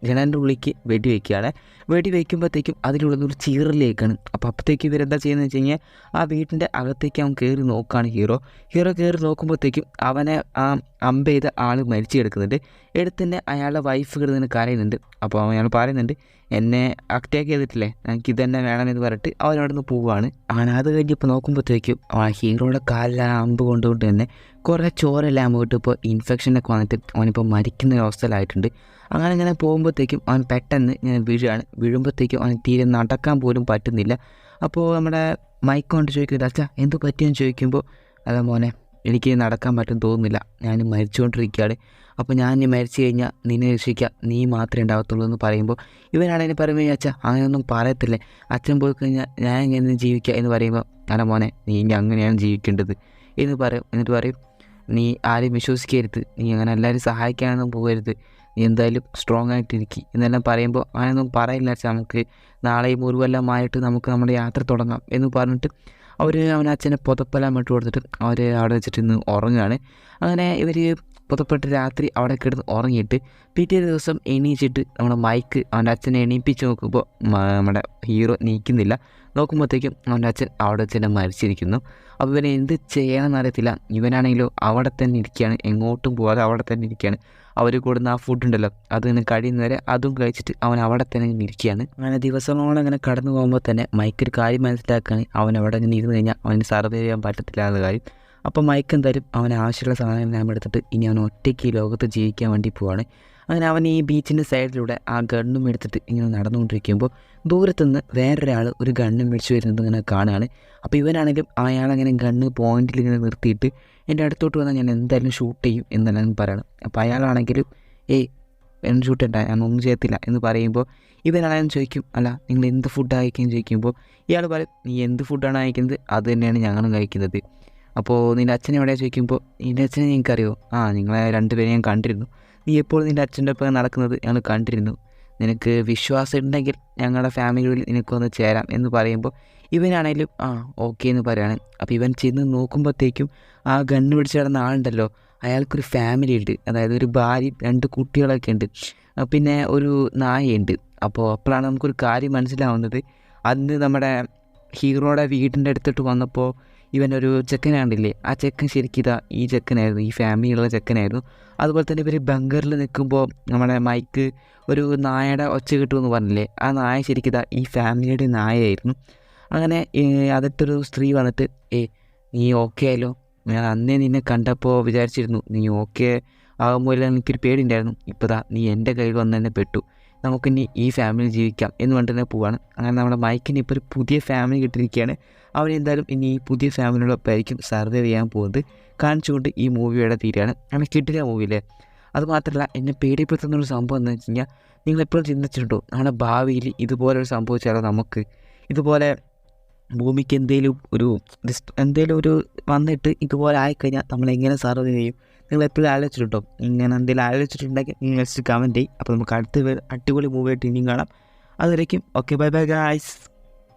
ജനലിൻ്റെ ഉള്ളിലേക്ക് വെടി വയ്ക്കുകയാണ്. വെടി വയ്ക്കുമ്പോഴത്തേക്കും അതിലുള്ളത് ഒരു ചീറലിലേക്കാണ്. അപ്പോൾ അപ്പോഴത്തേക്ക് ഇവരെന്താ ചെയ്യുന്നത് വെച്ച് കഴിഞ്ഞാൽ ആ വീട്ടിൻ്റെ അകത്തേക്ക് അവൻ കയറി നോക്കുകയാണ്. ഹീറോ കയറി നോക്കുമ്പോഴത്തേക്കും അവനെ ആ അമ്പ് ചെയ്ത ആൾ മരിച്ചു കിടക്കുന്നുണ്ട്. എടുത്തന്നെ അയാളുടെ വൈഫ് കിടന്ന് കരയുന്നുണ്ട്. അപ്പോൾ അയാൾ പറയുന്നുണ്ട്, എന്നെ അറ്റാക്ക് ചെയ്തിട്ടില്ലേ, എനിക്ക് ഇതന്നെ വേണമെന്ന് പറഞ്ഞിട്ട് അവനവിടെ നിന്ന് പോവുകയാണ്. അവൻ അത് കഴിഞ്ഞപ്പോൾ നോക്കുമ്പോഴത്തേക്കും ആ ഹീറോയുടെ കാലിൽ ആ അമ്പ് കൊണ്ടുകൊണ്ട് തന്നെ കുറേ ചോരെല്ലാം പോയിട്ട് ഇപ്പോൾ ഇൻഫെക്ഷനൊക്കെ വന്നിട്ട് അവനിപ്പോൾ മരിക്കുന്ന ഒരു അവസ്ഥയിലായിട്ടുണ്ട്. അങ്ങനെ പോകുമ്പോഴത്തേക്കും അവൻ പെട്ടെന്ന് ഇങ്ങനെ വീഴുമ്പോഴത്തേക്കും അവൻ തീരെ നടക്കാൻ പോലും പറ്റുന്നില്ല. അപ്പോൾ നമ്മുടെ മൈക്ക് കൊണ്ട് ചോദിക്കുന്നത്, അച്ഛാ എന്ത് പറ്റിയെന്ന് ചോദിക്കുമ്പോൾ, അല്ല മോനെ, എനിക്ക് നടക്കാൻ പറ്റും തോന്നുന്നില്ല, ഞാൻ മരിച്ചുകൊണ്ടിരിക്കുകയാണ്. അപ്പോൾ ഞാൻ ഇനി മരിച്ചു കഴിഞ്ഞാൽ നിന്നെ രക്ഷിക്കാം, നീ മാത്രമേ ഉണ്ടാകത്തുള്ളൂ എന്ന് പറയുമ്പോൾ ഇവനാണെങ്കിൽ പറയുമ്പോൾ, അച്ഛാ അങ്ങനെയൊന്നും പറയത്തില്ലേ, അച്ഛൻ പോയി കഴിഞ്ഞാൽ ഞാൻ എങ്ങനെ ജീവിക്കുക എന്ന് പറയുമ്പോൾ, അല്ല മോനെ, നീ ഇനി അങ്ങനെയാണ് ജീവിക്കേണ്ടത് എന്ന് പറയും. എന്നിട്ട് പറയും, നീ ആരെയും വിശ്വസിക്കരുത്, നീ അങ്ങനെ എല്ലാവരും സഹായിക്കാനൊന്നും പോകരുത്, നീ എന്തായാലും സ്ട്രോങ് ആയിട്ടിരിക്കും എന്നെല്ലാം പറയുമ്പോൾ, അങ്ങനെയൊന്നും പറയില്ല അച്ഛാ, നമുക്ക് നാളെയും മുറിവെല്ലാമായിട്ട് നമുക്ക് നമ്മുടെ യാത്ര തുടങ്ങാം എന്ന് പറഞ്ഞിട്ട് അവൻ അച്ഛനെ പുതപ്പെല്ലാം ഇട്ട് കൊടുത്തിട്ട് അവർ അവിടെ വെച്ചിട്ട് ഇന്ന് ഉറങ്ങുകയാണ്. അങ്ങനെ ഇവർ പുതപ്പെട്ട് രാത്രി അവിടെ കിടന്ന് ഉറങ്ങിയിട്ട് പിറ്റേ ദിവസം എണീച്ചിട്ട് നമ്മുടെ മൈക്ക് അവൻ്റെ അച്ഛനെ എണീപ്പിച്ച് നോക്കുമ്പോൾ നമ്മുടെ ഹീറോ നീക്കുന്നില്ല. നോക്കുമ്പോഴത്തേക്കും അവൻ്റെ അച്ഛൻ അവിടെ വെച്ച് മരിച്ചിരിക്കുന്നു. അപ്പോൾ ഇവനെ എന്ത് ചെയ്യണമെന്ന് അറിയത്തില്ല. ഇവനാണെങ്കിലോ അവിടെ തന്നെ ഇരിക്കുകയാണ്, എങ്ങോട്ടും പോകാതെ അവിടെ തന്നെ ഇരിക്കുകയാണ്. അവർ കൊടുന്ന ആ ഫുഡുണ്ടല്ലോ, അത് ഇങ്ങനെ കഴിയുന്നവരെ അതും കഴിച്ചിട്ട് അവൻ അവിടെ തന്നെ ഇരിക്കുകയാണ്. അങ്ങനെ ദിവസങ്ങളോളം അങ്ങനെ കടന്നു പോകുമ്പോൾ തന്നെ മൈക്കൊരു കാര്യം മനസ്സിലാക്കുകയാണ്, അവൻ അവിടെ ഇങ്ങനെ ഇരുന്ന് കഴിഞ്ഞാൽ അവന് സർവൈവ് ചെയ്യാൻ പറ്റത്തില്ല എന്ന കാര്യം. അപ്പോൾ മൈക്ക് എന്തായാലും അവന് ആവശ്യമുള്ള സാധനങ്ങളെല്ലാം എടുത്തിട്ട് ഇനി അവൻ ഒറ്റയ്ക്ക് ഈ ലോകത്ത് ജീവിക്കാൻ വേണ്ടി പോവാണ്. അങ്ങനെ അവൻ ഈ ബീച്ചിൻ്റെ സൈഡിലൂടെ ആ ഗണ്ണും എടുത്തിട്ട് ഇങ്ങനെ നടന്നുകൊണ്ടിരിക്കുമ്പോൾ ദൂരത്തുനിന്ന് വേറൊരാൾ ഒരു ഗണ്ണും മേടിച്ച് വരുന്നത് ഇങ്ങനെ കാണുകയാണ്. അപ്പോൾ ഇവനാണെങ്കിലും അയാളങ്ങനെ ഗണ്ണ് പോയിന്റിൽ ഇങ്ങനെ നിർത്തിയിട്ട് എൻ്റെ അടുത്തോട്ട് വന്നാൽ ഞാൻ എന്തായാലും ഷൂട്ട് ചെയ്യും എന്നെല്ലാം പറയണം. അപ്പോൾ അയാളാണെങ്കിലും എന്നെ ഷൂട്ട് ചെയ്യണ്ട, ഞാനൊന്നും ചെയ്യത്തില്ല എന്ന് പറയുമ്പോൾ ഇവനാണെങ്കിലും ചോദിക്കും, അല്ല നിങ്ങൾ എന്ത് ഫുഡ് അയക്കുകയും ചോദിക്കുമ്പോൾ ഇയാൾ പറയും, നീ എന്ത് ഫുഡാണ് അയക്കുന്നത് അത് തന്നെയാണ് ഞങ്ങളും കഴിക്കുന്നത്. അപ്പോൾ നിൻ്റെ അച്ഛനെ എവിടെയാണ് ചോദിക്കുമ്പോൾ, നിൻ്റെ അച്ഛനെ നിങ്ങൾക്കറിയോ? നിങ്ങളെ രണ്ടുപേരും ഞാൻ കണ്ടിരുന്നു, നീ എപ്പോൾ നിൻ്റെ അച്ഛൻ്റെ ഒപ്പം നടക്കുന്നത് ഞങ്ങൾ കണ്ടിരുന്നു, നിനക്ക് വിശ്വാസം ഉണ്ടെങ്കിൽ ഞങ്ങളുടെ ഫാമിലിയിൽ നിനക്കൊന്ന് ചേരാം എന്ന് പറയുമ്പോൾ ഇവനാണെങ്കിലും ഓക്കെ എന്ന് പറയുകയാണ്. അപ്പോൾ ഇവൻ ചെന്ന് നോക്കുമ്പോഴത്തേക്കും ആ ഗണ്ണ് പിടിച്ച് കിടന്ന ആളുണ്ടല്ലോ, അയാൾക്കൊരു ഫാമിലി ഉണ്ട്, അതായത് ഒരു ഭാര്യയും 2 കുട്ടികളൊക്കെ ഉണ്ട്, പിന്നെ ഒരു നായയുണ്ട്. അപ്പോഴാണ് നമുക്കൊരു കാര്യം മനസ്സിലാവുന്നത്, അന്ന് നമ്മുടെ ഹീറോയുടെ വീടിൻ്റെ അടുത്തോട്ട് വന്നപ്പോൾ ഇവനൊരു ചെക്കനാണ്ടില്ലേ, ആ ചെക്കൻ ശരിക്കും ഈ ചെക്കനായിരുന്നു, ഈ ഫാമിലിയുള്ള ചെക്കനായിരുന്നു. അതുപോലെ തന്നെ ഇവർ ബങ്കറിൽ നിൽക്കുമ്പോൾ നമ്മുടെ മൈക്ക് ഒരു നായയുടെ ഒച്ച കിട്ടുമെന്ന് പറഞ്ഞില്ലേ, ആ നായ ശരിക്കും ഈ ഫാമിലിയുടെ നായയായിരുന്നു. അങ്ങനെ അതിട്ടൊരു സ്ത്രീ വന്നിട്ട്, നീ ഓക്കെ ആയല്ലോ, ഞാൻ അന്നേ നിന്നെ കണ്ടപ്പോൾ വിചാരിച്ചിരുന്നു നീ ഓക്കെ ആകുമ്പോൾ എനിക്കൊരു പേടിയുണ്ടായിരുന്നു, ഇപ്പോൾ നീ എൻ്റെ കയ്യിൽ വന്ന് തന്നെ പെട്ടു, നമുക്കിനി ഈ ഫാമിലി ജീവിക്കാം എന്ന് പറഞ്ഞിട്ട് തന്നെ പോവാണ്. അങ്ങനെ നമ്മുടെ മൈക്കിന് ഇപ്പോൾ ഒരു പുതിയ ഫാമിലി കിട്ടിയിരിക്കുകയാണ്. അവൻ എന്തായാലും ഇനി ഈ പുതിയ ഫാമിലിയോടൊപ്പമായിരിക്കും സർവൈവ് ചെയ്യാൻ പോകുന്നത് കാണിച്ചുകൊണ്ട് ഈ മൂവിയുടെ തീരുകയാണ്. അങ്ങനെ കിട്ടില്ല മൂവിയിലെ. അതുമാത്രമല്ല, എന്നെ പേടിപ്പെടുത്തുന്നൊരു സംഭവം എന്ന് വെച്ച് കഴിഞ്ഞാൽ, നിങ്ങളെപ്പോഴും ചിന്തിച്ചിട്ടുണ്ടോ നമ്മുടെ ഭാവിയിൽ ഇതുപോലൊരു സംഭവിച്ചാലോ, നമുക്ക് ഇതുപോലെ ഭൂമിക്ക് എന്തെങ്കിലും ഒരു വന്നിട്ട് ഇതുപോലെ ആയിക്കഴിഞ്ഞാൽ നമ്മളെങ്ങനെ സർവൈവ് ചെയ്യും? നിങ്ങൾ എപ്പോഴും ആലോചിച്ചിട്ടുണ്ടോ? ഇങ്ങനെ എന്തെങ്കിലും ആലോചിച്ചിട്ടുണ്ടെങ്കിൽ നിങ്ങൾ ജസ്റ്റ് കമൻറ്റ് ചെയ്യും. അപ്പോൾ നമുക്ക് അടുത്ത അടിപൊളി മൂവിയായിട്ട് ഇനിയും കാണാം. അതുവരേക്കും ഓക്കെ, ബൈ ബൈ ഗായ്സ്.